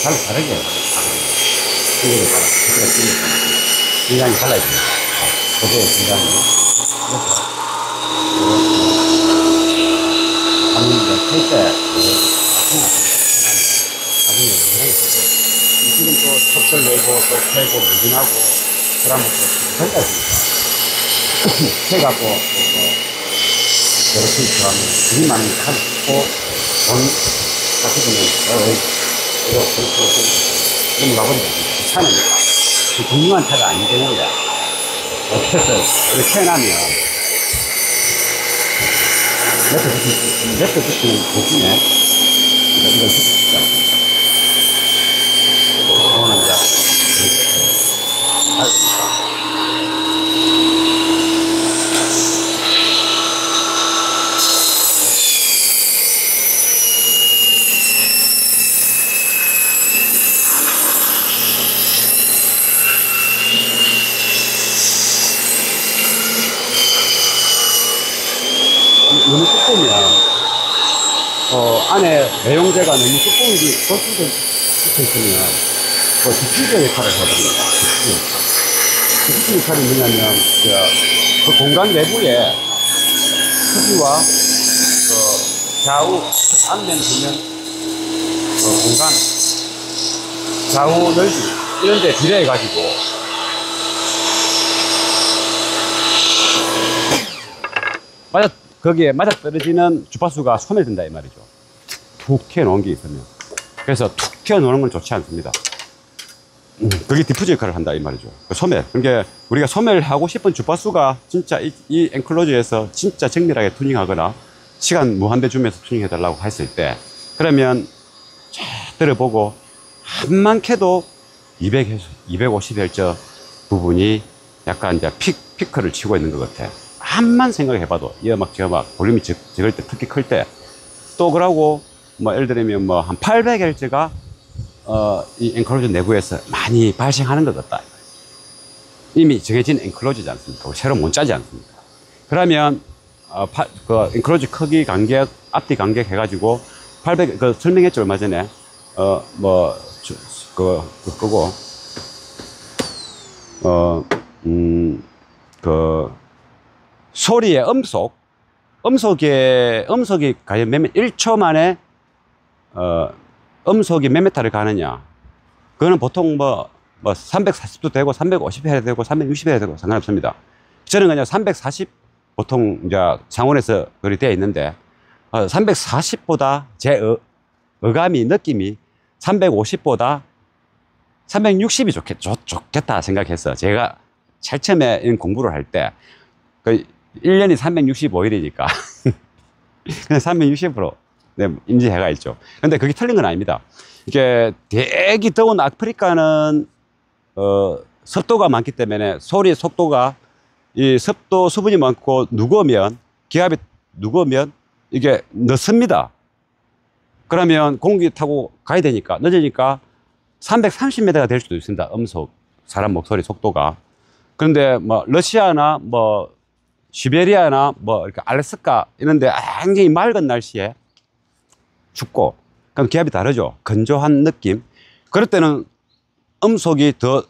잘 다르게 하는 실력에 따라서 분량이 달라야 됩니다. 고도의 분량이 그래서 하는데 클때 나중에 영상이 쓰고 지금 또 턱을 내고 또 패고 무진하고 그러면 또 된다 했습니다. 해갖고 또 저렇게 좋아하면 일이 많은 칼을 고 돈 가지고는 이거 가버리면 귀찮으니까 중요한 차가 아닌 경우야. 그래서 이렇게 해놓으면 랩터 붙이는 대신에 이걸 붙이지 않습니다. 이거는 이제 알고니까 너무 두꺼우면 안에 내용재가 너무 두꺼운 게 겉으로 붙어있으면 디퓨저 역할을 하거든요. 디퓨저 역할이 뭐냐면 그 공간 내부에 크기와 좌우 앞면 보면 공간 좌우 넓이 이런 데 비례해 가지고 거기에 맞아떨어지는 주파수가 소멸된다 이 말이죠. 툭 튀어나온 게 있으면. 그래서 툭 튀어나오는 건 좋지 않습니다. 그게 디퓨저 역할을 한다 이 말이죠. 소멸. 그러니까 우리가 소멸하고 싶은 주파수가 진짜 이 엔클로즈에서 진짜 정밀하게 튜닝하거나 시간 무한대 주면서 튜닝해 달라고 했을 때 그러면 쫙 들어보고 한만 캐도 250Hz 부분이 약간 이제 피크를 치고 있는 것 같아. 한만 생각해봐도 이 음악 저 음악 볼륨이 적을 때 특히 클 때 또 그러고 뭐 예를 들면 뭐 한 800Hz가 이 엔클로즈 내부에서 많이 발생하는 것 같다. 이미 정해진 엔클로즈지 않습니까? 새로 못 짜지 않습니까? 그러면 그 엔클로즈 크기 간격, 앞뒤 간격 해가지고 800 설명했죠 얼마 전에 그거고 소리의 음속이 과연 1초 만에 음속이 몇 메타를 가느냐. 그거는 보통 340도 되고 350 해야 되고 360 해야 되고 상관없습니다. 저는 그냥 340 보통 이제 상온에서 그리 되어 있는데 340보다 제 어감이 느낌이 350보다 360이 좋겠다 생각해서 제가 제일 처음에 이런 공부를 할 때 1년이 365일이니까 그냥 360으로 인지해가 있죠. 근데 그게 틀린 건 아닙니다. 이게 되게 더운 아프리카는 습도가 많기 때문에 소리의 속도가 이 습도 수분이 많고 기압이 누구면 이게 늦습니다. 그러면 공기 타고 가야 되니까 늦으니까 330m가 될 수도 있습니다. 사람 목소리 속도가. 그런데 러시아나 시베리아나 이렇게 알래스카 이런데 굉장히 맑은 날씨에 춥고. 그럼 기압이 다르죠. 건조한 느낌. 그럴 때는 음속이 더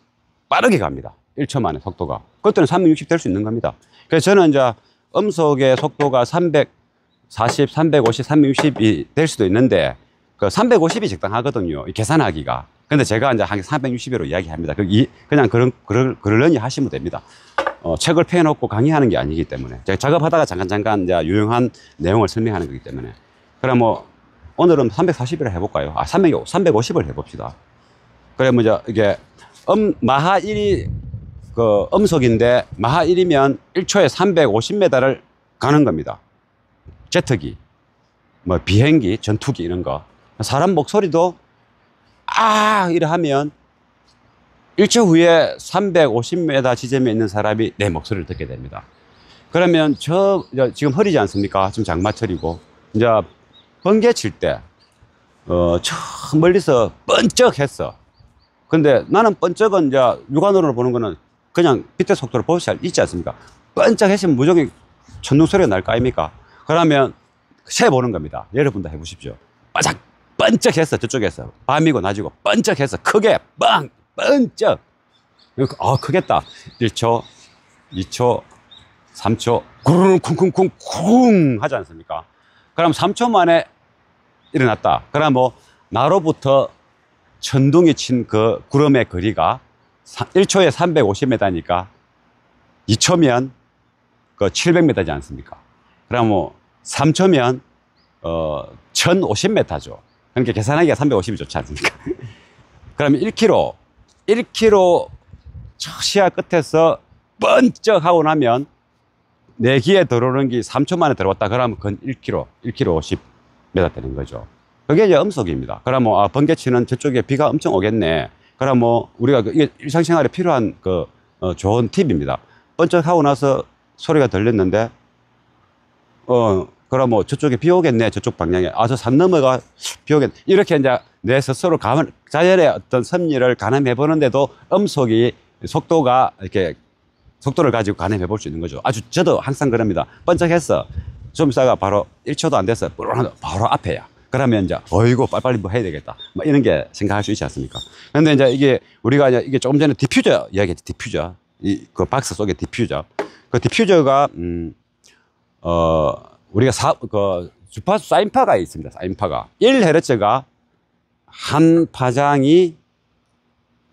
빠르게 갑니다. 1초 만에 속도가. 그때는 360 될 수 있는 겁니다. 그래서 저는 이제 음속의 속도가 340, 350, 360이 될 수도 있는데 그 350이 적당하거든요. 계산하기가. 근데 제가 이제 한 360으로 이야기합니다. 그냥 그러려니 하시면 됩니다. 책을 펴놓고 강의하는 게 아니기 때문에. 제가 작업하다가 잠깐 이제 유용한 내용을 설명하는 거기 때문에. 그럼 뭐, 오늘은 340이라 해볼까요? 350을 해봅시다. 그래, 뭐, 이게, 마하 1이, 음속인데, 마하 1이면 1초에 350m를 가는 겁니다. 제트기, 뭐, 비행기, 전투기, 이런 거. 사람 목소리도, 이래 하면, 1초 후에 350m 지점에 있는 사람이 내 목소리를 듣게 됩니다. 그러면 지금 흐리지 않습니까? 지금 장마철이고, 이제 번개 칠 때, 저 멀리서 번쩍했어. 근데 나는 번쩍은 이제 육안으로 보는 거는 그냥 빛의 속도를 볼 수 있지 않습니까? 번쩍했으면 무조건 천둥 소리가 날 거 아닙니까? 그러면 세 보는 겁니다. 여러분도 해보십시오. 바짝 번쩍했어. 저쪽에서 밤이고 낮이고 번쩍했어. 크게 빵 번쩍. 크겠다. 1초, 2초, 3초, 구르릉 쿵쿵쿵쿵 하지 않습니까? 그럼 3초 만에 일어났다. 그럼 뭐 나로부터 천둥이 친 그 구름의 거리가 1초에 350m니까 2초면 그 700m지 않습니까? 그럼 뭐 3초면 1050m죠. 그러니까 계산하기가 350이 좋지 않습니까? 그러면 1km 시야 끝에서 번쩍 하고 나면 내 귀에 들어오는 게 3초 만에 들어왔다. 그러면 그건 1km 50m 되는 거죠. 그게 이제 음속입니다. 그럼 뭐, 번개 치는 저쪽에 비가 엄청 오겠네. 그럼 뭐, 우리가 이게 일상생활에 필요한 좋은 팁입니다. 번쩍 하고 나서 소리가 들렸는데, 그럼 뭐, 저쪽에 비 오겠네. 저쪽 방향에. 저 산 너머가 비 오겠네. 이렇게 이제 내 스스로 자연의 어떤 섭리를 가늠해 보는데도 음속이 속도가 이렇게 속도를 가지고 가늠해 볼 수 있는 거죠. 저도 항상 그럽니다. 번쩍했어. 좀 있다가 바로 1초도 안 됐어. 바로 앞에야. 그러면 이제, 어이구, 빨리빨리 뭐 해야 되겠다. 뭐 이런 게 생각할 수 있지 않습니까? 근데 이제 이게 조금 전에 디퓨저 이야기했죠. 디퓨저. 그 박스 속에 디퓨저. 그 디퓨저가, 우리가 주파수 사인파가 있습니다. 사인파가. 1헤르츠가 한 파장이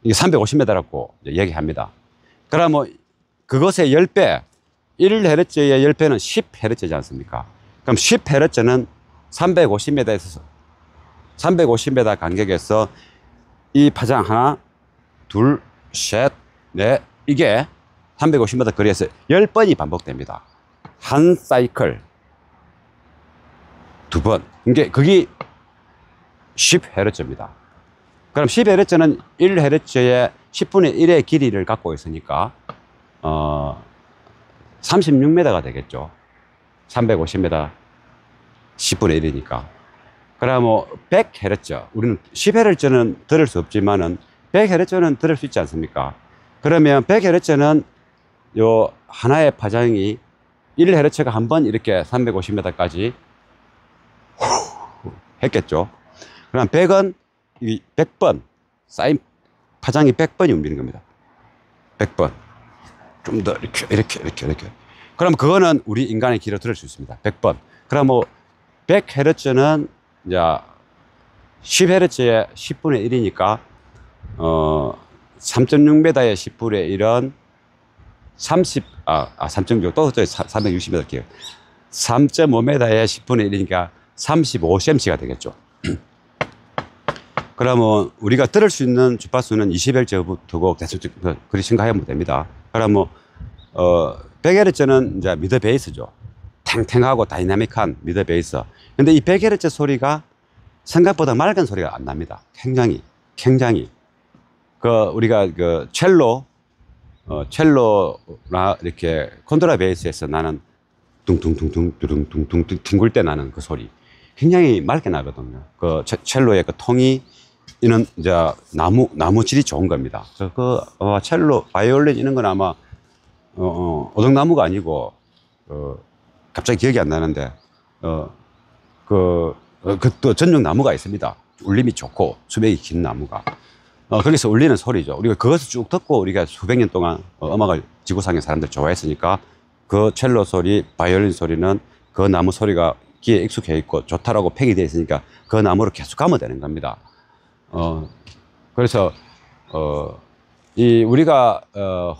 350m라고 얘기합니다. 그럼 뭐, 그것의 10배, 1헤르츠의 10배는 10헤르츠지 않습니까? 그럼 10헤르츠는 350m 간격에서 이 파장 하나, 둘, 셋, 넷, 이게 350m 거리에서 10번이 반복됩니다. 한 사이클, 2번. 그게 10헤르츠입니다. 그럼 10헤르츠는 1헤르츠의 10분의 1의 길이를 갖고 있으니까, 36m가 되겠죠. 350m 10분의 1이니까. 그럼 뭐 100Hz, 우리는 10Hz는 들을 수 없지만은 100Hz는 들을 수 있지 않습니까? 그러면 100Hz는 요 하나의 파장이 1Hz가 한 번 이렇게 350m까지 했겠죠. 그럼 100은 100번, 사인 파장이 100번이 움직이는 겁니다. 100번. 좀 더 이렇게. 그럼 그거는 우리 인간의 귀로 들을 수 있습니다. 100번. 그럼 뭐 100Hz는 이제 10Hz의 10분의 1이니까 3.6m의 10분의 1은 3.6, 또 360m 할게요. 3.5m의 10분의 1이니까 35cm가 되겠죠. 그러면 우리가 들을 수 있는 주파수는 20Hz부터고 대충 그리 생각하면 됩니다. 그러면 100Hz는 이제 미드 베이스죠. 탱탱하고 다이나믹한 미드 베이스. 근데 이 100Hz 소리가 생각보다 맑은 소리가 안 납니다. 굉장히. 우리가 첼로나 이렇게 콘트라 베이스에서 나는 둥둥둥둥 둥둥둥 둥글 때 나는 그 소리. 굉장히 맑게 나거든요. 첼로의 통이 이는 이제 나무 질이 좋은 겁니다. 첼로, 바이올린 이런 건 아마 오동나무가 아니고 갑자기 기억이 안 나는데 그또 전용 나무가 있습니다. 울림이 좋고 수명이 긴 나무가. 거기서 울리는 소리죠. 우리가 그것을 쭉 듣고 우리가 수백 년 동안 음악을 지구상의 사람들 좋아했으니까 그 첼로 소리, 바이올린 소리는 그 나무 소리가 귀에 익숙해 있고 좋다라고 팩이 되어 있으니까 그 나무를 계속 가면 되는 겁니다. 그래서 우리가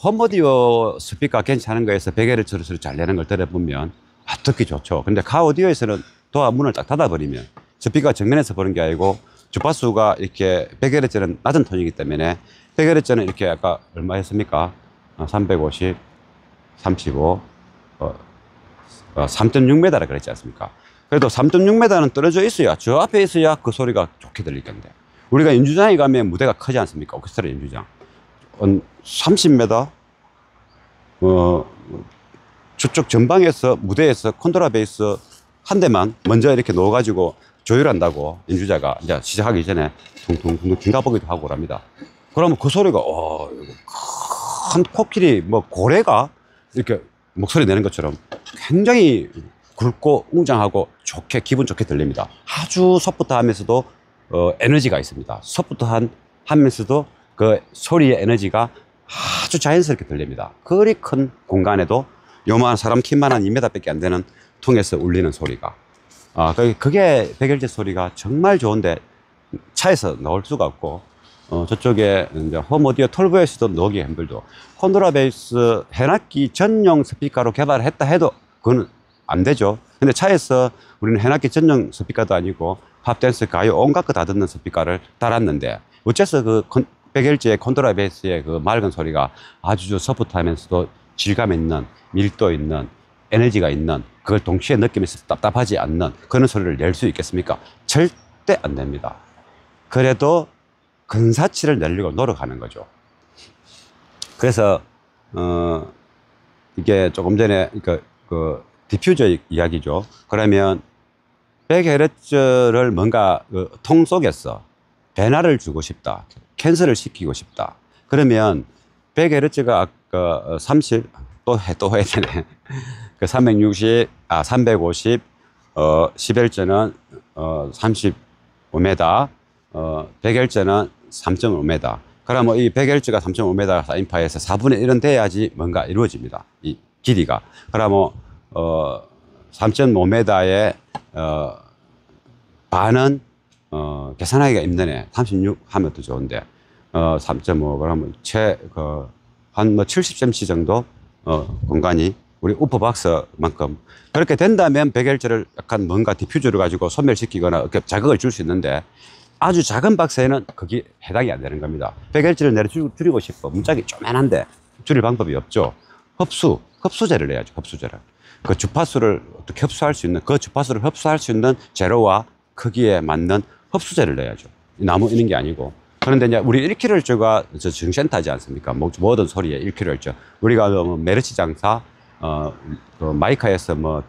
홈오디오 스피커 괜찮은 거에서 100Hz를 잘 내는 걸 들어보면 듣기 좋죠. 근데 카오디오에서는 도어 문을 딱 닫아버리면 스피커가 정면에서 보는 게 아니고 주파수가 이렇게 100Hz는 낮은 톤이기 때문에 100Hz는 이렇게 아까 얼마였습니까? 350, 35, 3.6m라 그랬지 않습니까? 그래도 3.6m는 떨어져 있어야, 저 앞에 있어야 그 소리가 좋게 들릴 건데. 우리가 연주장에 가면 무대가 크지 않습니까? 오케스트라 연주장. 30m, 저쪽 전방에서 무대에서 콘트라베이스 한 대만 먼저 이렇게 넣어가지고 조율한다고 연주자가 이제 시작하기 전에 퉁퉁퉁 긴가보기도 하고 그럽니다. 그러면 그 소리가, 큰 코끼리, 고래가 이렇게 목소리 내는 것처럼 굉장히 굵고 웅장하고 좋게, 기분 좋게 들립니다. 아주 소프트하면서도 에너지가 있습니다. 소프트하면서도 그 소리의 에너지가 아주 자연스럽게 들립니다. 그리 큰 공간에도 요만한 사람 키만한 2m 밖에 안 되는 통에서 울리는 소리가. 그게 백열제 소리가 정말 좋은데 차에서 넣을 수가 없고, 저쪽에 이제 홈오디오 톨브에서도 넣기 힘들도, 콘트라베이스 해놨기 전용 스피커로 개발했다 해도 그건 안 되죠. 근데 차에서 우리는 해놨기 전용 스피커도 아니고 팝댄스, 가요 온갖 거 다 듣는 스피커를 달았는데 어째서 그 백열제의 콘트라베이스의 그 맑은 소리가 아주 소프트하면서도 질감 있는, 밀도 있는, 에너지가 있는, 그걸 동시에 느끼면서 답답하지 않는 그런 소리를 낼 수 있겠습니까? 절대 안 됩니다. 그래도 근사치를 내려고 노력하는 거죠. 그래서 이게 조금 전에 그 디퓨저 이야기죠. 그러면 100Hz를 뭔가 통 속에서 변화를 주고 싶다, 캔슬을 시키고 싶다. 그러면 100Hz가 아까 30, 또 해야 되네. 그 360, 350, 10Hz는 35m, 100Hz는 3.5m. 그러면 이 100Hz가 3.5m 사인파에서 4분의 1은 돼야지 뭔가 이루어집니다. 이 길이가. 그러면 3.5m의 반은 계산하기가 힘드네. 36 하면 더 좋은데 3.5 그러면 한 70cm 정도 공간이 우리 우퍼박스만큼 그렇게 된다면 100Hz를 약간 뭔가 디퓨저를 가지고 소멸시키거나 이렇게 자극을 줄 수 있는데 아주 작은 박스에는 그게 해당이 안 되는 겁니다. 100Hz를 내려 줄이고 싶어. 문짝이 쪼만한데 줄일 방법이 없죠. 흡수제를 내야죠. 흡수제를. 그 주파수를 어떻게 흡수할 수 있는, 그 주파수를 흡수할 수 있는 재료와 크기에 맞는 흡수제를 내야죠. 나무 있는 게 아니고. 그런데 이제 우리 1kHz가 정센터지 않습니까? 모든 소리에 1kHz. 우리가 메르시 장사, 그 마이카에서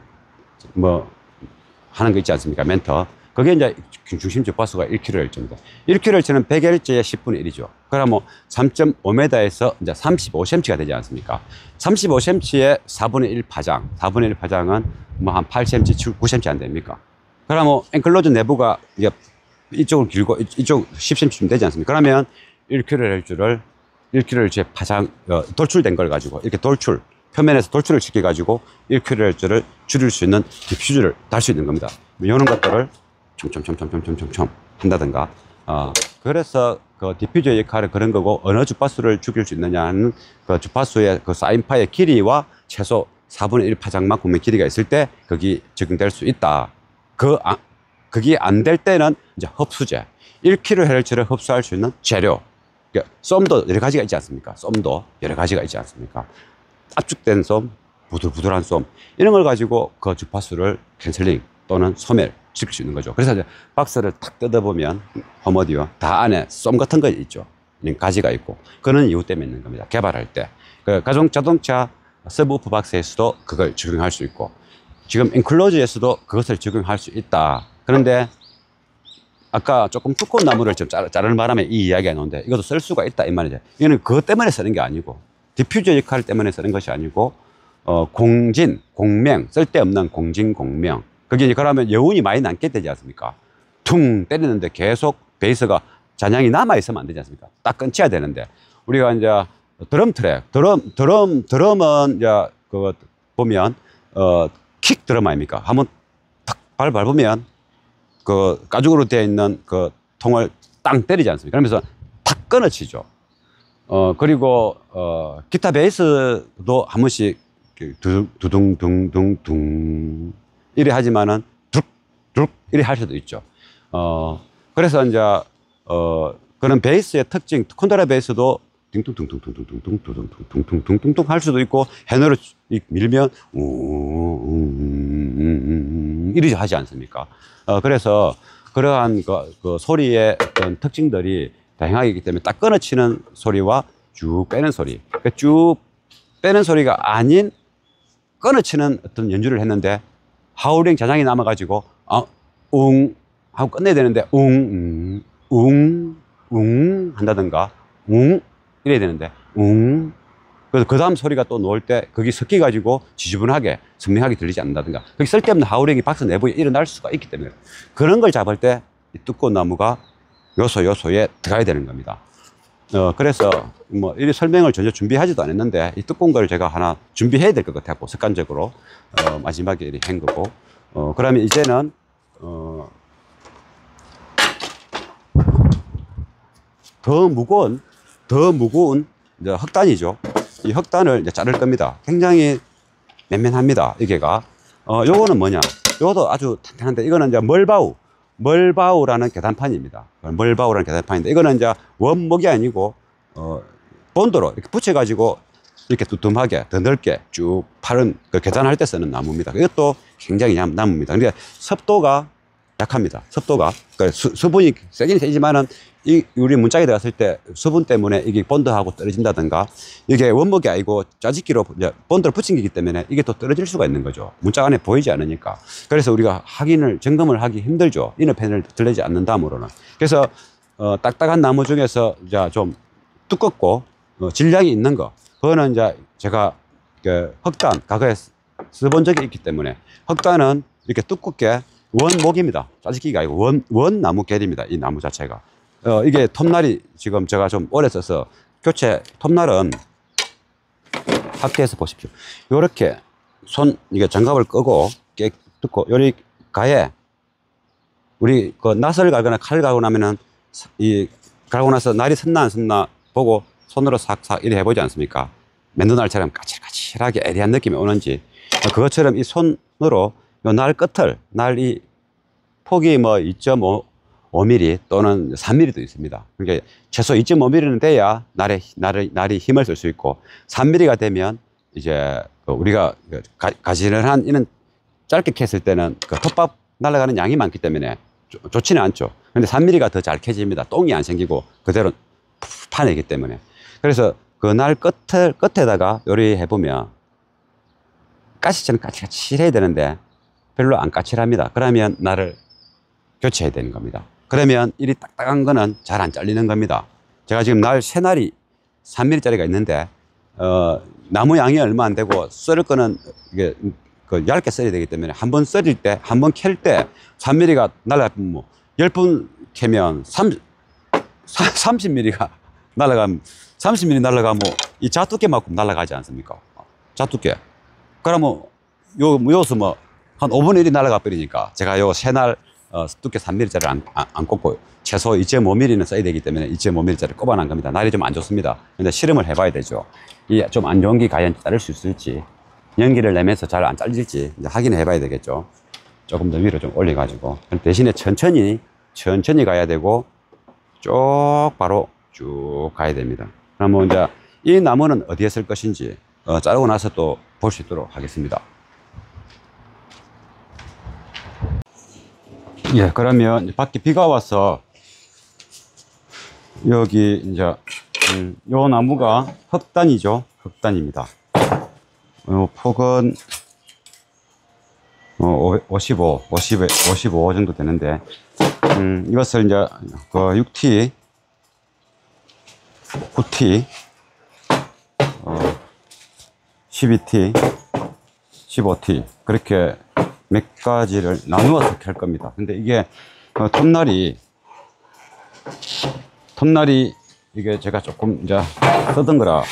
하는 거 있지 않습니까? 멘터. 그게 이제 중심 주파수가 1kHz입니다. 1kHz는 100Hz의 10분의 1이죠. 그러면 3.5m에서 이제 35cm가 되지 않습니까? 35cm의 4분의 1 파장. 4분의 1 파장은 한 8cm, 9cm 안 됩니까? 그러면 엔클로즈 내부가 이게 이쪽은 길고 이쪽 10cm쯤 되지 않습니까? 그러면 1kHz의 파장, 돌출된 걸 가지고 이렇게 표면에서 돌출을 시켜가지고 1kHz를 줄일 수 있는 디퓨저를 달 수 있는 겁니다. 이런 것들을 촘촘 한다든가. 그래서 그 디퓨저 역할은 그런 거고, 어느 주파수를 죽일 수 있느냐는 그 주파수의 그 사인파의 길이와 최소 4분의 1 파장만큼의 길이가 있을 때 거기 적용될 수 있다. 그게 안 될 때는 이제 흡수제. 1kHz를 흡수할 수 있는 재료. 그러니까 쏨도 여러 가지가 있지 않습니까? 쏨도 여러 가지가 있지 않습니까? 압축된 쏨, 부들부들한 쏨. 이런 걸 가지고 그 주파수를 캔슬링 또는 소멸시킬 수 있는 거죠. 그래서 이제 박스를 탁 뜯어보면 홈오디오 다 안에 쏨 같은 거 있죠. 가지가 있고. 그런 이유 때문에 있는 겁니다. 개발할 때. 그 가정 자동차 서브우프 박스에서도 그걸 적용할 수 있고, 지금 엔클로즈에서도 그것을 적용할 수 있다. 그런데 아까 조금 두꺼운 나무를 좀 자르는 바람에 이 이야기가 나오는데 이것도 쓸 수가 있다 이 말이죠. 이거는 그것 때문에 쓰는 게 아니고, 디퓨저 역할 때문에 쓰는 것이 아니고, 공명, 쓸데없는 공진, 공명. 그게 그러면 여운이 많이 남게 되지 않습니까? 퉁 때리는데 계속 베이스가 잔향이 남아있으면 안 되지 않습니까? 딱 끊쳐야 되는데, 우리가 이제 드럼 트랙, 드럼은 이제 그거 보면, 킥 드럼 아닙니까? 한번 탁 밟으면 그 가죽으로 되어 있는 그 통을 땅 때리지 않습니까? 그러면서 탁 끊어치죠. 그리고, 기타 베이스도 한 번씩 두둥둥둥둥 이래 하지만은 둑둑 이래 할 수도 있죠. 그래서 이제, 그런 베이스의 특징, 콘트라 베이스도 띵뚱뚱뚱뚱뚱뚱뚱뚱뚱뚱뚱뚱 할 수도 있고, 해너로 밀면, 이러지 하지 않습니까? 그래서 그러한 그 소리의 어떤 특징들이 다양하게 있기 때문에 딱 끊어치는 소리와 쭉 빼는 소리. 그러니까 쭉 빼는 소리가 아닌 끊어치는 어떤 연주를 했는데 하울링 잔향이 남아가지고, 웅 하고 끝내야 되는데, 웅 한다든가, 이래야 되는데, 그래서 그 다음 소리가 또 나올 때 거기 섞여가지고 지저분하게 선명하게 들리지 않는다든가, 거기 쓸데없는 하울링이 박스 내부에 일어날 수가 있기 때문에 그런 걸 잡을 때 이 두꺼운 나무가 요소에 들어가야 되는 겁니다. 그래서 뭐 이 설명을 전혀 준비하지도 않았는데 이 두꺼운 걸 제가 하나 준비해야 될 것 같았고, 습관적으로 마지막에 이렇게 한 거고, 그러면 이제는 더 무거운 이제 흑단이죠. 이 흑단을 이제 자를 겁니다. 굉장히 맨맨합니다, 이게가. 요거는 뭐냐? 요것도 아주 탄탄한데, 이거는 이제 멀바우라는 계단판입니다. 멀바우라는 계단판인데, 이거는 이제 원목이 아니고, 본드로 이렇게 붙여가지고, 이렇게 두툼하게, 더 넓게 쭉 파른, 그 계단할 때 쓰는 나무입니다. 이것도 굉장히 나무입니다. 근데 습도가 약합니다. 습도가. 그러니까 수분이 세긴 세지만은, 우리 문짝에 들어갔을 때 수분 때문에 이게 본드하고 떨어진다든가, 이게 원목이 아니고 짜집기로 본드를 붙인 거기 때문에 이게 또 떨어질 수가 있는 거죠. 문짝 안에 보이지 않으니까. 그래서 우리가 점검을 하기 힘들죠. 이너팬을 들리지 않는 다음으로는. 그래서, 딱딱한 나무 중에서 이제 좀 두껍고, 질량이 있는 거. 그거는 이제 제가 흑단, 과거에 써본 적이 있기 때문에, 흑단은 이렇게 두껍게 원목입니다. 짜집기가 아니고 원나무 결입니다. 이 나무 자체가. 이게 톱날이 지금 제가 좀 오래 써서 교체 톱날은 합계해서 보십시오. 요렇게 이게 장갑을 끄고 뜯고, 요리 가에 우리 그 낫을 갈거나 칼을 갈고 나면은 갈고 나서 날이 섰나 안 섰나 보고 손으로 싹싹 이래 해보지 않습니까? 맨도날처럼 까칠까칠하게 애리한 느낌이 오는지, 그것처럼 이 손으로 요 날 끝을, 날이 폭이 뭐 2.5mm 또는 3mm도 있습니다. 그러니까 최소 2.5mm는 돼야 날이 힘을 쓸 수 있고, 3mm가 되면 이제 우리가 가지런한 이는 짧게 캤을 때는 그 톱밥 날아가는 양이 많기 때문에 좋지는 않죠. 근데 3mm가 더 잘 캐집니다. 똥이 안 생기고 그대로 파내기 때문에. 그래서 그 날 끝에다가 요리해 보면 가시처럼 까칠까칠해야 되는데 별로 안 까칠합니다. 그러면 날을 교체해야 되는 겁니다. 그러면 이리 딱딱한 거는 잘 안 잘리는 겁니다. 제가 지금 세 날이 3mm짜리가 있는데, 나무 양이 얼마 안 되고 썰을 거는 이게 얇게 썰어야 되기 때문에 한 번 썰일 때, 한 번 캘 때 3mm가 날아가면 뭐 10분 캐면 30mm가 날아가면 30mm 날아가면 이 자두께만큼 날아가지 않습니까? 자두께. 그러면 요서 뭐 한 5분의 1이 날아가 버리니까 제가 요 새날 두께 3mm짜리를 안 꼽고 최소 2.5mm는 써야 되기 때문에 2.5mm짜리 꼽아놓은 겁니다. 날이 좀 안 좋습니다. 근데 실험을 해봐야 되죠. 이 좀 안 좋은 게 과연 자를 수 있을지, 연기를 내면서 잘 안 잘릴지 이제 확인을 해봐야 되겠죠. 조금 더 위로 좀 올려가지고. 대신에 천천히 가야 되고 쭉 바로 쭉 가야 됩니다. 그러면 이제 이 나무는 어디에 쓸 것인지 자르고 나서 또 볼 수 있도록 하겠습니다. 예, 그러면 밖에 비가 와서 여기 이제 요 나무가 흑단이죠. 흑단입니다. 폭은 55 정도 되는데, 이것을 이제 그 6T, 9T, 12T, 15T 그렇게 몇 가지를 나누어서 켤 겁니다. 근데 이게 톱날이 이게 제가 조금 이제 쓰던 거라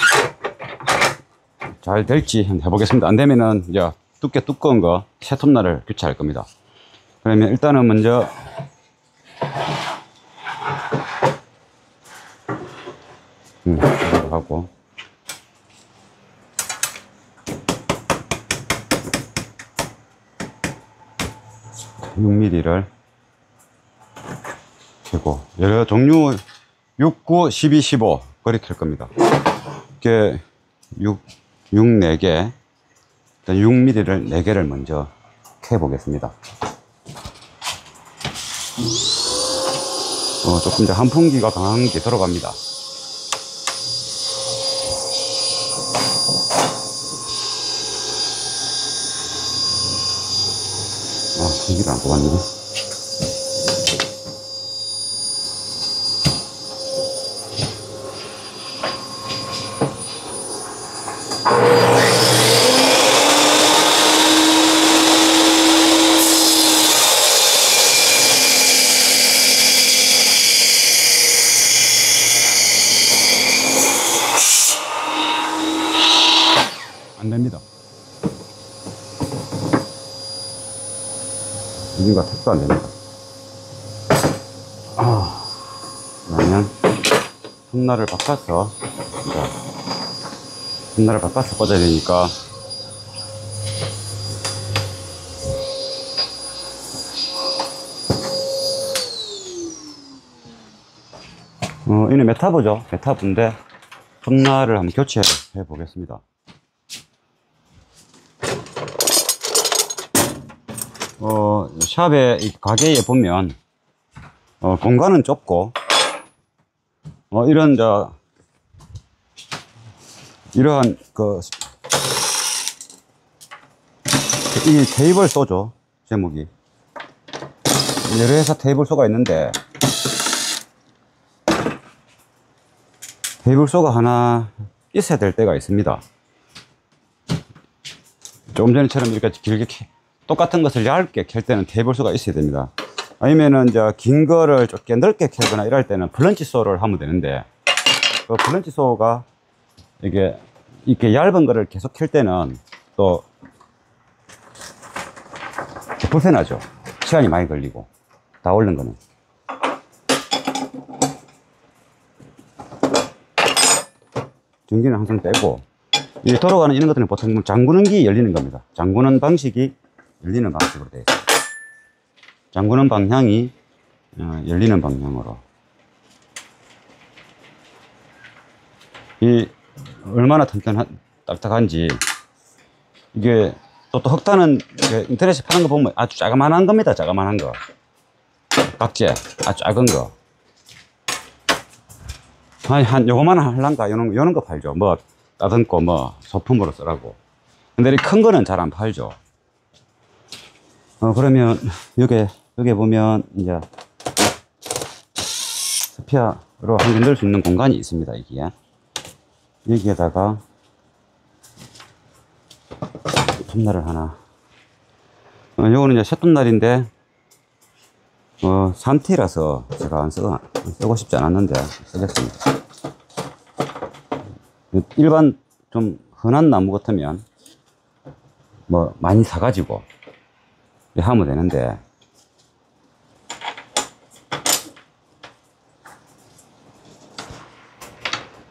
잘 될지 한번 해보겠습니다. 안 되면은 이제 두꺼운 거 새 톱날을 교체할 겁니다. 그러면 일단은 먼저 이거 하고 6mm를 켜고 여러 종류 6, 9, 12, 15 그렇게 켤 겁니다. 이렇게 6 4개, 6mm를 4개를 먼저 켜보겠습니다. 조금 더 한풍기가 강한 게 들어갑니다. 전기를 안 꼽았네. 안 됩니다. 여기가 택도 안 됩니다. 그러면 톱날을 바꿔서 꽂아야 되니까 이는 메타브죠. 메타브인데 톱날을 한번 교체해 보겠습니다. 샵에 가게에 보면 공간은 좁고 이러한 이 테이블소죠. 제목이 여러 회사 테이블소가 있는데 테이블소가 하나 있어야 될 때가 있습니다. 조금 전처럼 이렇게 길게 똑같은 것을 얇게 켤 때는 테이블소가 있어야 됩니다. 아니면은 이제 긴 거를 좀 넓게 켜거나 이럴 때는 블런치소를 하면 되는데 그 블런치소가 이게 이렇게 얇은 거를 계속 켤 때는 또 불편하죠. 시간이 많이 걸리고 다 오른 거는. 전기는 항상 빼고 이 돌아가는 이런 것들은 보통 잠그는기 열리는 겁니다. 잠그는 방식이 열리는 방식으로 되어 있습니다. 잠그는 방향이 열리는 방향으로. 이 얼마나 딱딱한지 이게 또 흑다는 인터넷에 파는 거 보면 아주 자그만한 겁니다. 자그만한 거 각재 아주 작은 거 한 요거만 할란가 요런 거 팔죠. 뭐 따듬고 뭐 소품으로 쓰라고. 근데 이 큰 거는 잘 안 팔죠. 그러면 여기 보면 이제 스피어로 한개 넣을 수 있는 공간이 있습니다. 여기에다가 톱날을 하나. 요거는 이제 셋톱날인데 3T라서 제가 안 쓰고 싶지 않았는데 쓰겠습니다. 일반 좀 흔한 나무 같으면 뭐 많이 사가지고 하면 되는데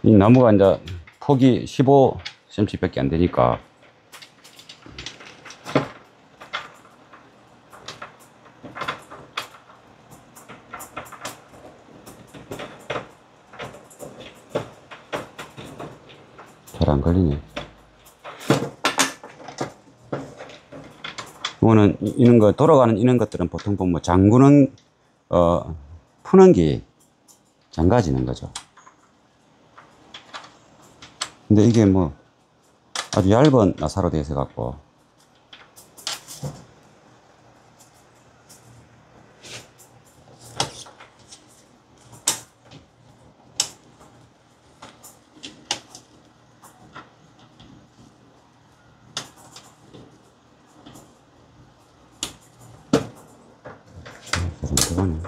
이 나무가 이제 폭이 15cm 밖에 안 되니까 잘 안 걸리네. 이거는 이런 거 돌아가는 이런 것들은 보통 보면 잠그는 푸는 게 잠가지는 거죠. 근데 이게 뭐 아주 얇은 나사로 되어 있어 갖고 잠깐만요.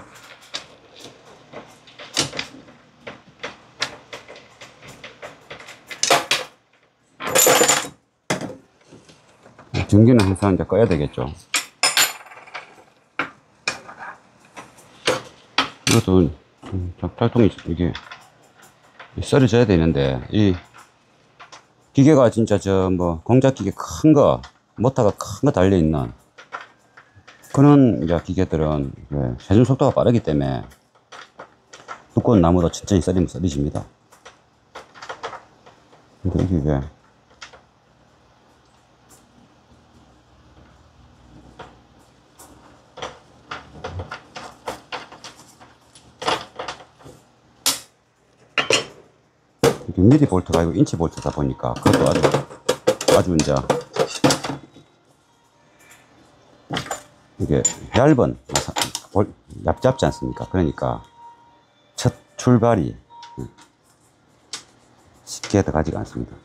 전기는 항상 이제 꺼야 되겠죠. 이것도 작동이 이게 썰어져야 되는데, 이 기계가 진짜 공작 기계 큰 거, 모터가 큰 거 달려 있는 그런 이제 기계들은 회전 속도가 빠르기 때문에 두꺼운 나무도 천천히 썰리면 썰리집니다. 그래서 이게 미리 볼트가 아니고 인치 볼트다 보니까 그것도 아주 이제 이게 얇은 얇지 않습니까? 그러니까 첫 출발이 쉽게 들어가지가 않습니다.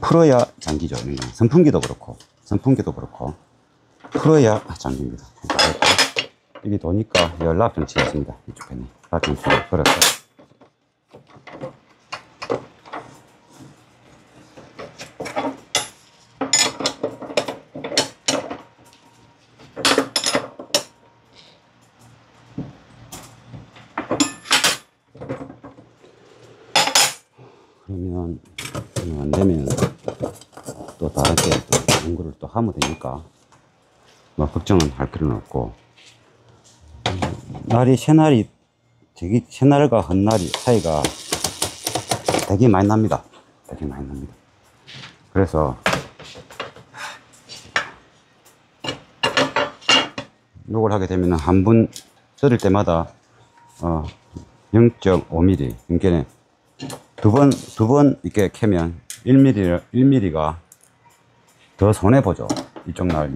풀어야 장기죠. 선풍기도 그렇고 풀어야 장기입니다. 이게 도니까 연락 정치가 있습니다. 이쪽에는 연락 정치를 걸어서 그러면 안 되면 또 다르게 연구를 또 하면 되니까 뭐 걱정은 할 필요는 없고, 새날과 헛날이 차이가 되게 많이 납니다. 그래서 요걸 하게 되면 한 분 썰을 때마다 0.5mm, 그러니까 두 번 이렇게 캐면 1mm가 더 손해보죠. 이쪽 날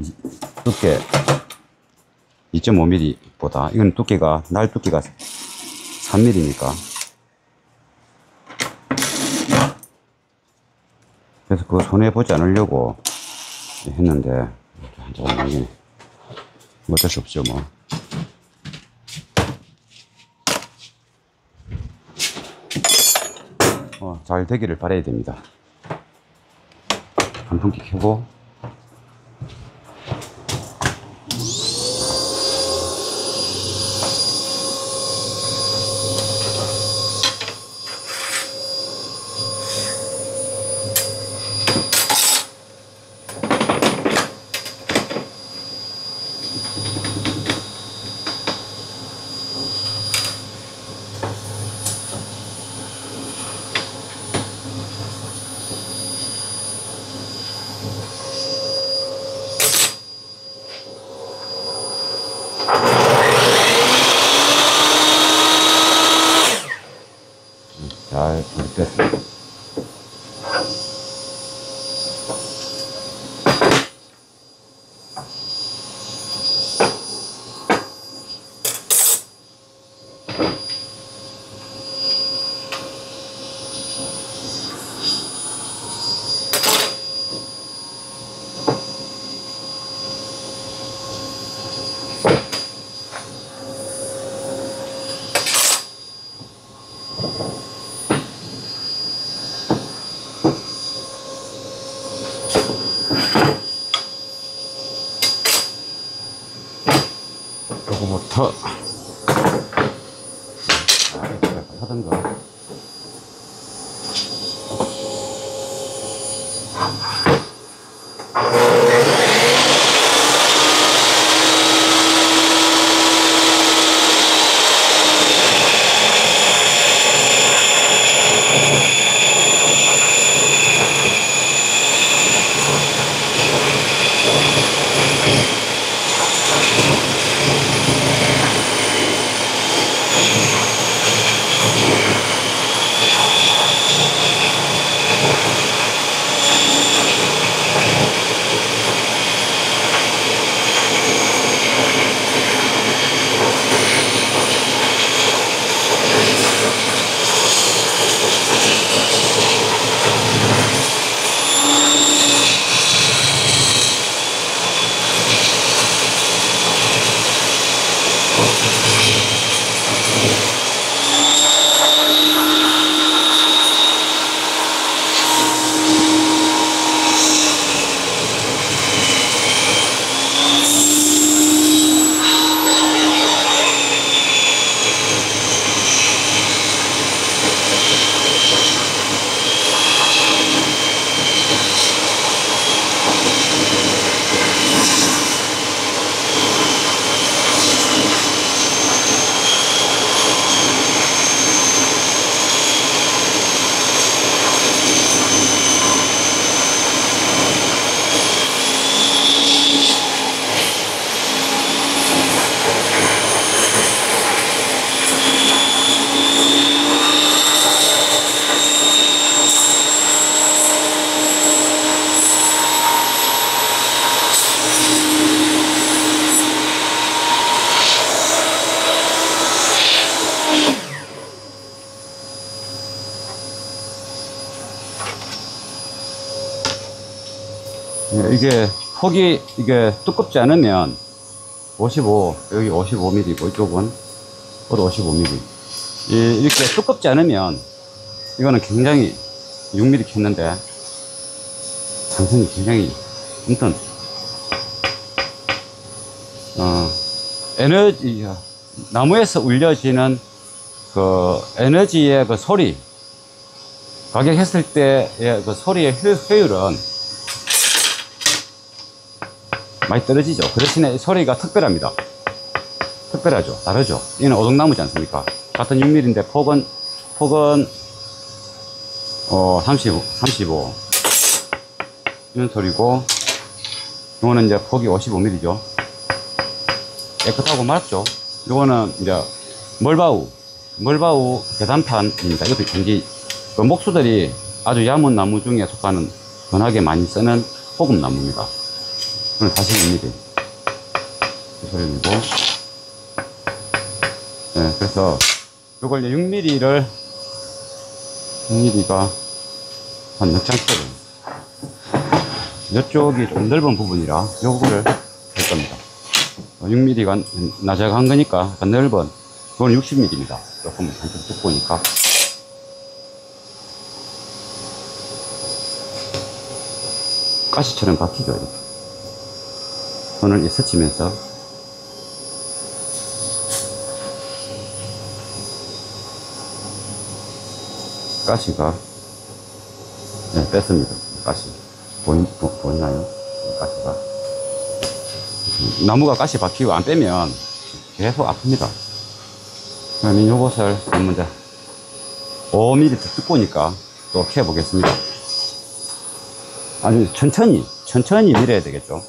두께 2.5mm 보다 이건 날 두께가 3mm니까, 그래서 그거 손해보지 않으려고 했는데 어쩔 수 없죠. 잘 되기를 바라야 됩니다. 환풍기 켜고 잘 됐습니다. 요거부터 하던가. 이게 폭이 이게 두껍지 않으면 55, 여기 55mm고 이쪽은 또 55mm. 이렇게 두껍지 않으면 이거는 굉장히 6mm 켰는데 장선이 굉장히 아무튼 에너지 나무에서 울려지는 그 에너지의 그 소리 가격했을 때의 그 소리의 효율은 많이 떨어지죠. 그 대신에 소리가 특별합니다. 특별하죠. 다르죠. 얘는 오동나무지 않습니까? 같은 6mm인데 폭은 35 이런 소리고, 이거는 이제 폭이 55mm죠. 깨끗하고 맑죠. 이거는 이제 멀바우 계단판입니다. 이것도 경기 그 목수들이 아주 얇은 나무 중에 속하는 워낙에 많이 쓰는 호금 나무입니다. 이건 42mm 이 소리이고, 네, 그래서 이걸 6mm가 한 넉장처럼 이쪽이 좀 넓은 부분이라 요거를 할 겁니다. 6mm가 나작한 거니까 약간 넓은, 그건 60mm입니다. 조금 한쪽 두꺼우니까. 가시처럼 박히죠. 이렇게. 손을 스치면서. 가시가, 네, 뺐습니다. 가시. 보이나요? 가시가. 나무가 가시 박히고 안 빼면 계속 아픕니다. 그러면 요것을 먼저 5mm 두꺼우니까 또 캐보겠습니다. 아주 천천히 밀어야 되겠죠.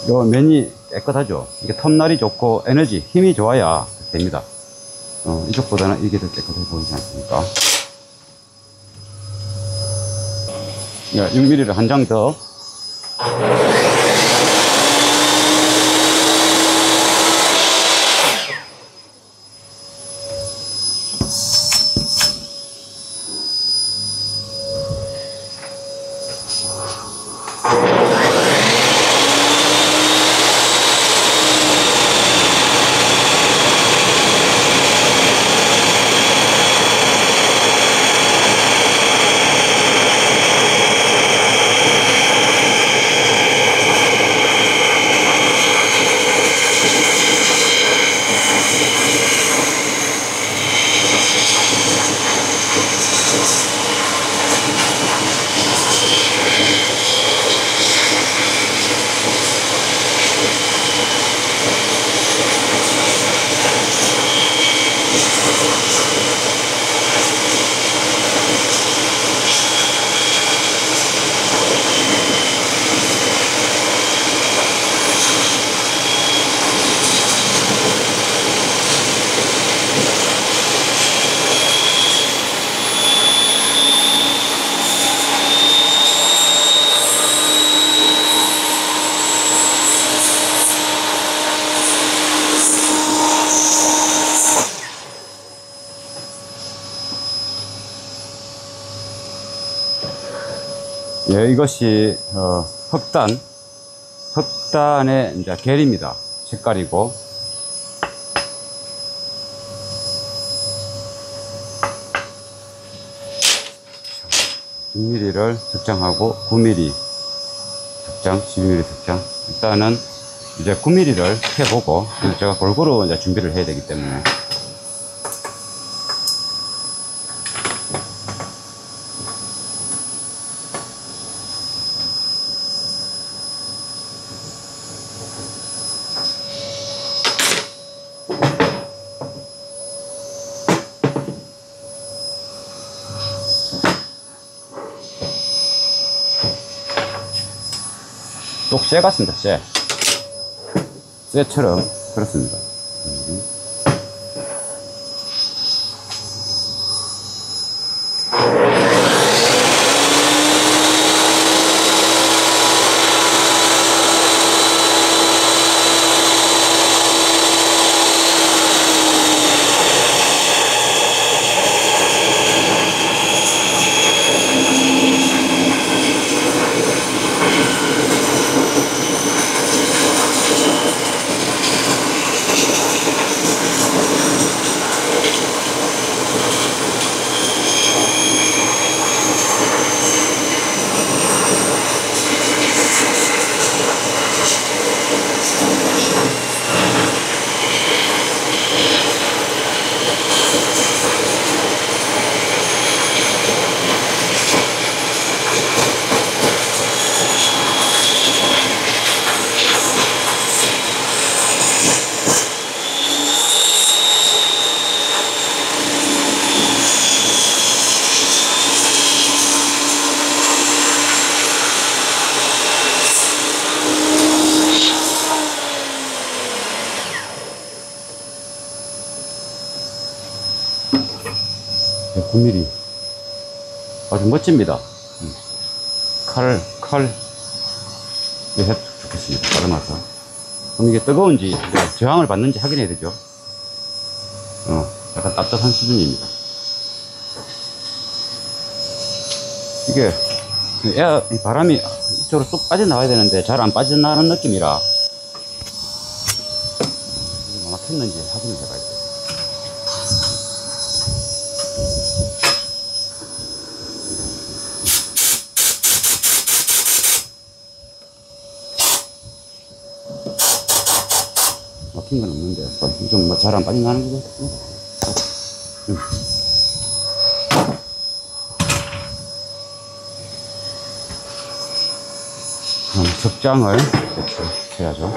요 면이 깨끗하죠. 이게 톱날이 좋고 에너지, 힘이 좋아야 됩니다. 이쪽보다는 이게 더 깨끗해 보이지 않습니까? 6mm를 한 장 더. 예, 이것이 흑단의 이제 계리입니다. 색깔이고 6mm를 적장하고 9mm 적장, 12mm 적장. 일단은 이제 9mm를 해보고 제가 골고루 이제 준비를 해야 되기 때문에 똑쇠 같습니다. 쇠처럼 그렇습니다. 네, 9mm 아주 멋집니다. 칼 이렇게 해도 좋겠습니다. 깔아놔서. 그럼 이게 뜨거운지 저항을 받는지 확인해야 되죠. 약간 따뜻한 수준입니다. 이게 이 바람이 이쪽으로 쏙 빠져나와야 되는데 잘 안 빠져나가는 느낌이라 이게 막혔는지 확인을 해봐야 돼요. 막힌 건 없는데 좀 잘 안 빠져나가는 거 같아요. 적장을 이렇게 해야죠.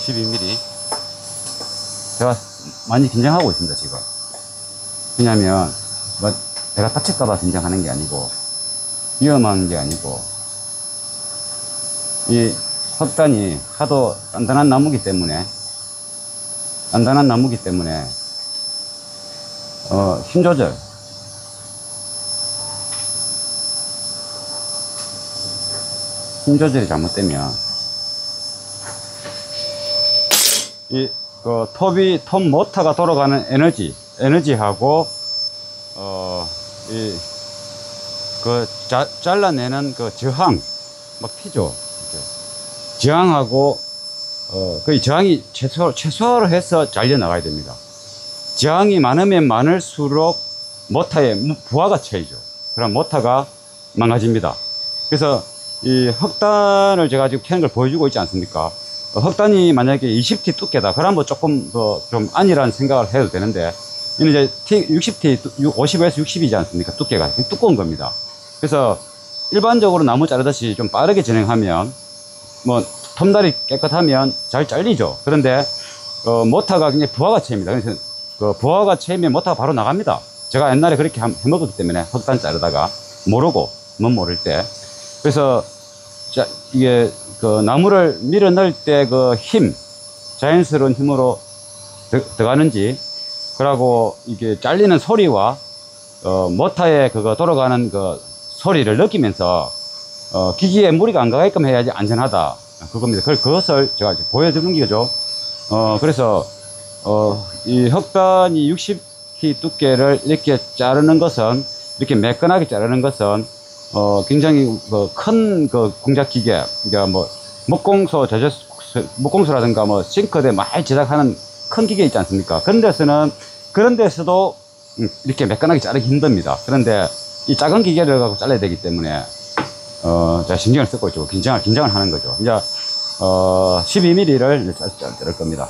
12mm. 제가 많이 긴장하고 있습니다, 지금. 왜냐면, 뭐, 제가 다칠까봐 긴장하는 게 아니고, 위험한 게 아니고, 이 흑단이 하도 단단한 나무기 때문에, 힘 조절. 힘 조절이 잘못되면, 톱 모터가 돌아가는 에너지하고, 잘라내는 저항, 막 튀죠. 저항하고, 거의 저항이 최소화를 해서 잘려나가야 됩니다. 저항이 많으면 많을수록 모터에 부하가 쳐야죠. 그럼 모터가 망가집니다. 그래서 이 흑단을 제가 지금 캐는 걸 보여주고 있지 않습니까? 흑단이 만약에 20T 두께다. 그럼 뭐 조금 더 좀 아니라는 생각을 해도 되는데, 이는 이제 60T, 55에서 60이지 않습니까? 두께가 두꺼운 겁니다. 그래서 일반적으로 나무 자르듯이 좀 빠르게 진행하면, 뭐, 톱날이 깨끗하면 잘 잘리죠. 그런데, 모터가 굉장히 부하가 채입니다. 그래서 부하가 채이면 모터가 바로 나갑니다. 제가 옛날에 그렇게 해먹었기 때문에 흑단 자르다가 못 모를 때. 그래서, 이게, 나무를 밀어 넣을 때 자연스러운 힘으로 들어가는지, 그리고 이게 잘리는 소리와, 모터에 돌아가는 소리를 느끼면서, 기기에 무리가 안 가게끔 해야지 안전하다. 그겁니다. 그것을 제가 보여드리는 거죠. 그래서, 이 흑단이 60T 두께를 이렇게 자르는 것은, 이렇게 매끈하게 자르는 것은, 굉장히 큰 공작 기계, 그러니까 뭐, 목공소라든가 뭐, 싱크대 많이 제작하는 큰 기계 있지 않습니까? 그런 데서도 이렇게 매끈하게 자르기 힘듭니다. 그런데 이 작은 기계를 갖고 잘라야 되기 때문에, 제가 신경을 쓰고 있죠. 긴장을 하는 거죠. 이제, 12mm를 자를 겁니다.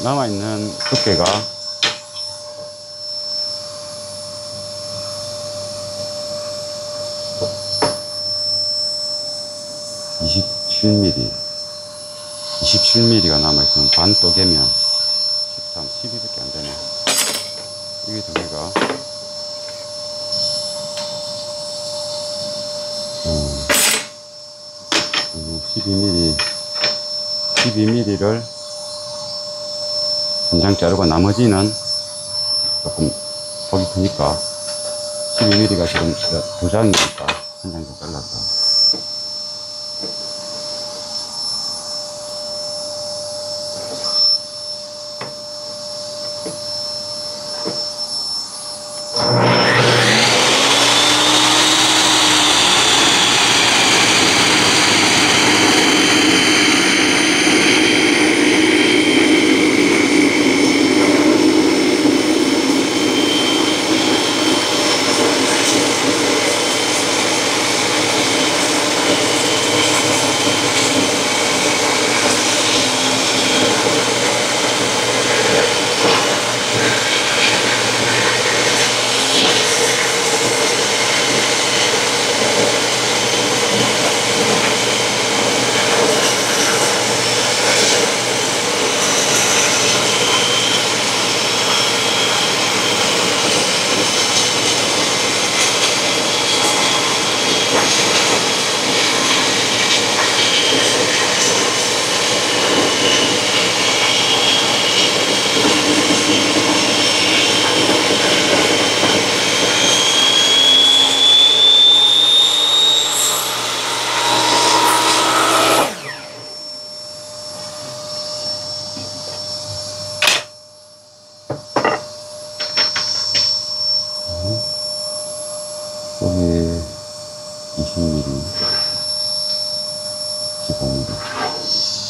남아있는 두께가 27mm. 27mm가 남아있으면 반 쪼개면 13, 12밖에 안 되네. 이게 두 개가 12mm를 한 장 자르고 나머지는 조금 폭이 크니까 12mm가 지금 두 장이니까 한 장 더 잘라서 여기 20mm, 15mm.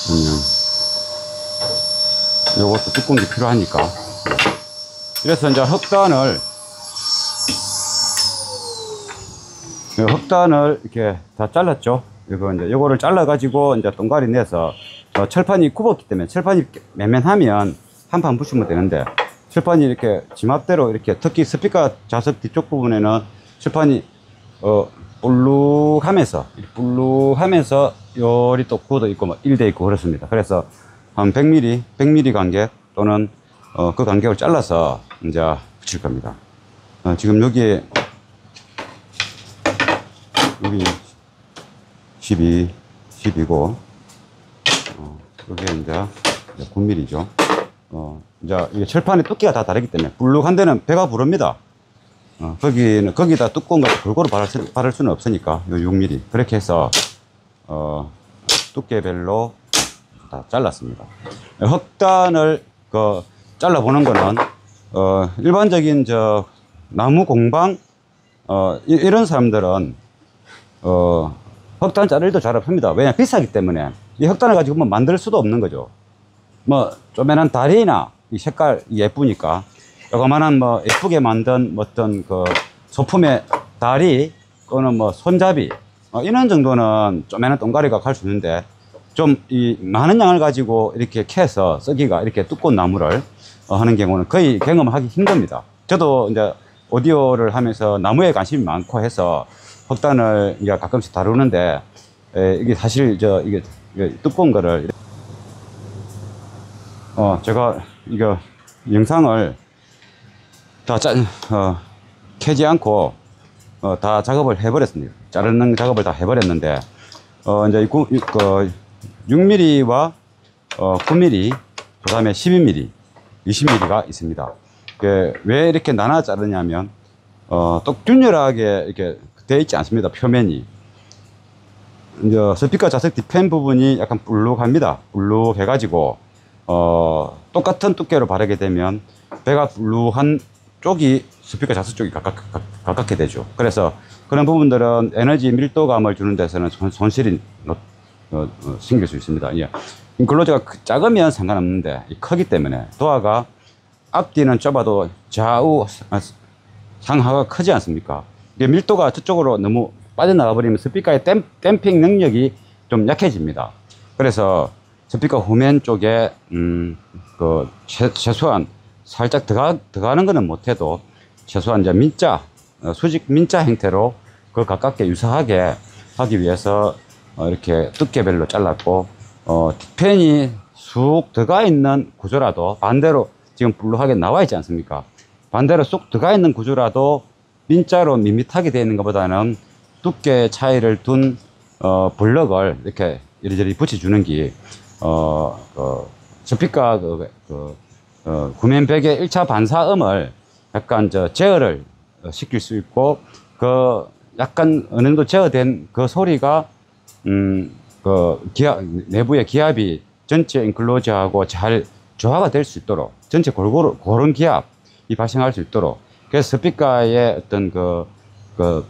그러면 요것도 두꺼운 게 필요하니까. 그래서 이제 흑단을 이렇게 다 잘랐죠. 이거 이제 요거를 잘라가지고 이제 동가리 내서 철판이 굽었기 때문에 철판이 맨맨하면 한 판 붙이면 되는데 철판이 이렇게 지맙대로 이렇게 특히 스피커 좌석 뒤쪽 부분에는 철판이 볼룩하면서 요리 또 굳어 있고 뭐 일돼 있고 그렇습니다. 그래서 한 100mm 간격 또는 그 간격을 잘라서 이제 붙일 겁니다. 지금 여기 12고 여기 이제 9mm죠. 이제 이게 철판의 두께가 다 다르기 때문에 볼룩한 데는 배가 부릅니다. 거기다 두꺼운 거 골고루 바를 수는 없으니까 요 6mm 그렇게 해서 두께별로 다 잘랐습니다. 흑단을 잘라보는 거는 일반적인 나무 공방 이런 사람들은 흑단 자르기도 잘 합니다. 왜냐 비싸기 때문에 이 흑단을 가지고 뭐 만들 수도 없는 거죠. 뭐 조그만한 다리나 이 색깔 예쁘니까 요거만한 뭐 예쁘게 만든 어떤 그 소품의 다리 또는 뭐 손잡이 이런 정도는 조그만한 동가리가 갈 수 있는데 좀 이 많은 양을 가지고 이렇게 캐서 쓰기가 이렇게 두꺼운 나무를 하는 경우는 거의 경험하기 힘듭니다. 저도 이제 오디오를 하면서 나무에 관심이 많고 해서 흑단을 이제 가끔씩 다루는데 이게 사실 이게 두꺼운 거를 제가 이거 영상을 다 캐지 않고 다 작업을 해버렸습니다. 자르는 작업을 다 해버렸는데 이제 6mm와 9mm 그 다음에 12mm 20mm가 있습니다. 왜 이렇게 나눠 자르냐면 또 균열하게 이렇게 되어 있지 않습니다. 표면이 이제 스피커 좌석 뒤편 부분이 약간 불룩합니다. 불룩해 가지고 똑같은 두께로 바르게 되면 배가 불룩한 쪽이 스피커 좌석 쪽이 가깝게 되죠. 그래서 그런 부분들은 에너지 밀도감을 주는 데서는 손실이 생길 수 있습니다. 예. 근로자가 작으면 상관없는데 크기 때문에 도화가 앞뒤는 좁아도 좌우 상하가 크지 않습니까? 이게 밀도가 저쪽으로 너무 빠져나가 버리면 스피커의 댐핑 능력이 좀 약해집니다. 그래서 스피커 후면 쪽에 최소한 살짝 들어가는 거는 못해도 최소한 이제 민자 수직 민자 형태로 그 가깝게 유사하게 하기 위해서 이렇게 두께별로 잘랐고 뒷펜이 쑥 들어가 있는 구조라도 반대로 지금 블루하게 나와 있지 않습니까? 반대로 쑥 들어가 있는 구조라도 민자로 밋밋하게 되어 있는 것보다는 두께 차이를 둔 블럭을 이렇게 이리저리 붙여주는 게 스피커 구면벽의 1차 반사음을 약간 제어를 시킬 수 있고, 약간 어느 정도 제어된 그 소리가 내부의 기압이 전체 인클로저하고 잘 조화가 될 수 있도록, 전체 골고루 고른 기압이 발생할 수 있도록, 그래서 스피커의 어떤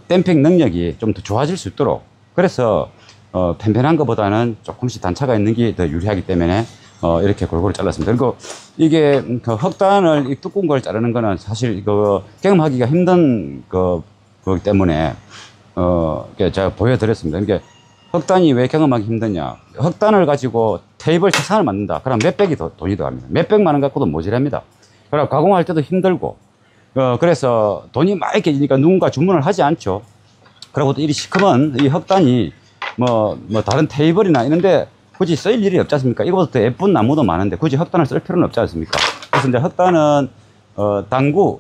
댐핑 능력이 좀 더 좋아질 수 있도록, 그래서 펜펜한 것보다는 조금씩 단차가 있는 게 더 유리하기 때문에 이렇게 골고루 잘랐습니다. 그리고 이게 흑단을 이 두꺼운 걸 자르는 거는 사실 경험하기가 힘든 거기 때문에 제가 보여드렸습니다. 그러니까 흑단이 왜 경험하기 힘드냐? 흑단을 가지고 테이블 책상을 만든다. 그럼 몇백이 돈이 들어갑니다. 몇백만 원 갖고도 모자랍니다. 그리고 가공할 때도 힘들고, 그래서 돈이 많이 깨지니까 누군가 주문을 하지 않죠. 그리고 또 이 시커먼 이 흑단이 다른 테이블이나 이런데 굳이 쓸 일이 없지 않습니까? 이거보다 더 예쁜 나무도 많은데 굳이 흑단을 쓸 필요는 없지 않습니까? 그래서 이제 흑단은 당구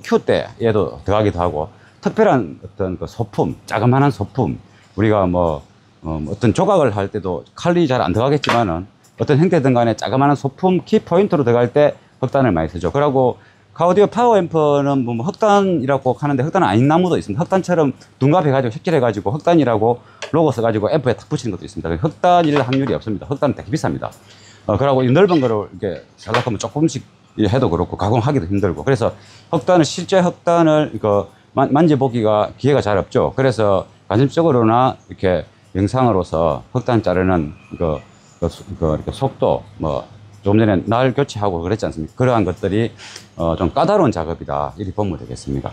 큐 때에도 들어가기도 하고, 특별한 어떤 소품, 자그마한 소품, 우리가 어떤 조각을 할 때도 칼이 잘 안 들어가겠지만은 어떤 형태든 간에 자그마한 소품 키 포인트로 들어갈 때 흑단을 많이 쓰죠. 그리고 카오디오 파워 앰프는 흑단이라고 꼭 하는데 흑단은 아닌 나무도 있습니다. 흑단처럼 둔갑해가지고 색칠해가지고 흑단이라고 로고 써가지고 앰프에 탁 붙이는 것도 있습니다. 흑단일 확률이 없습니다. 흑단은 되게 비쌉니다. 그리고 이 넓은 거를 이렇게 살락하면 조금씩 해도 그렇고 가공하기도 힘들고, 그래서 실제 흑단을 만져보기가 기회가 잘 없죠. 그래서 간접적으로나 이렇게 영상으로서 흑단 자르는 이렇게 속도, 조금 전에 날 교체하고 그랬지 않습니까? 그러한 것들이 좀 까다로운 작업이다, 이렇게 보면 되겠습니다.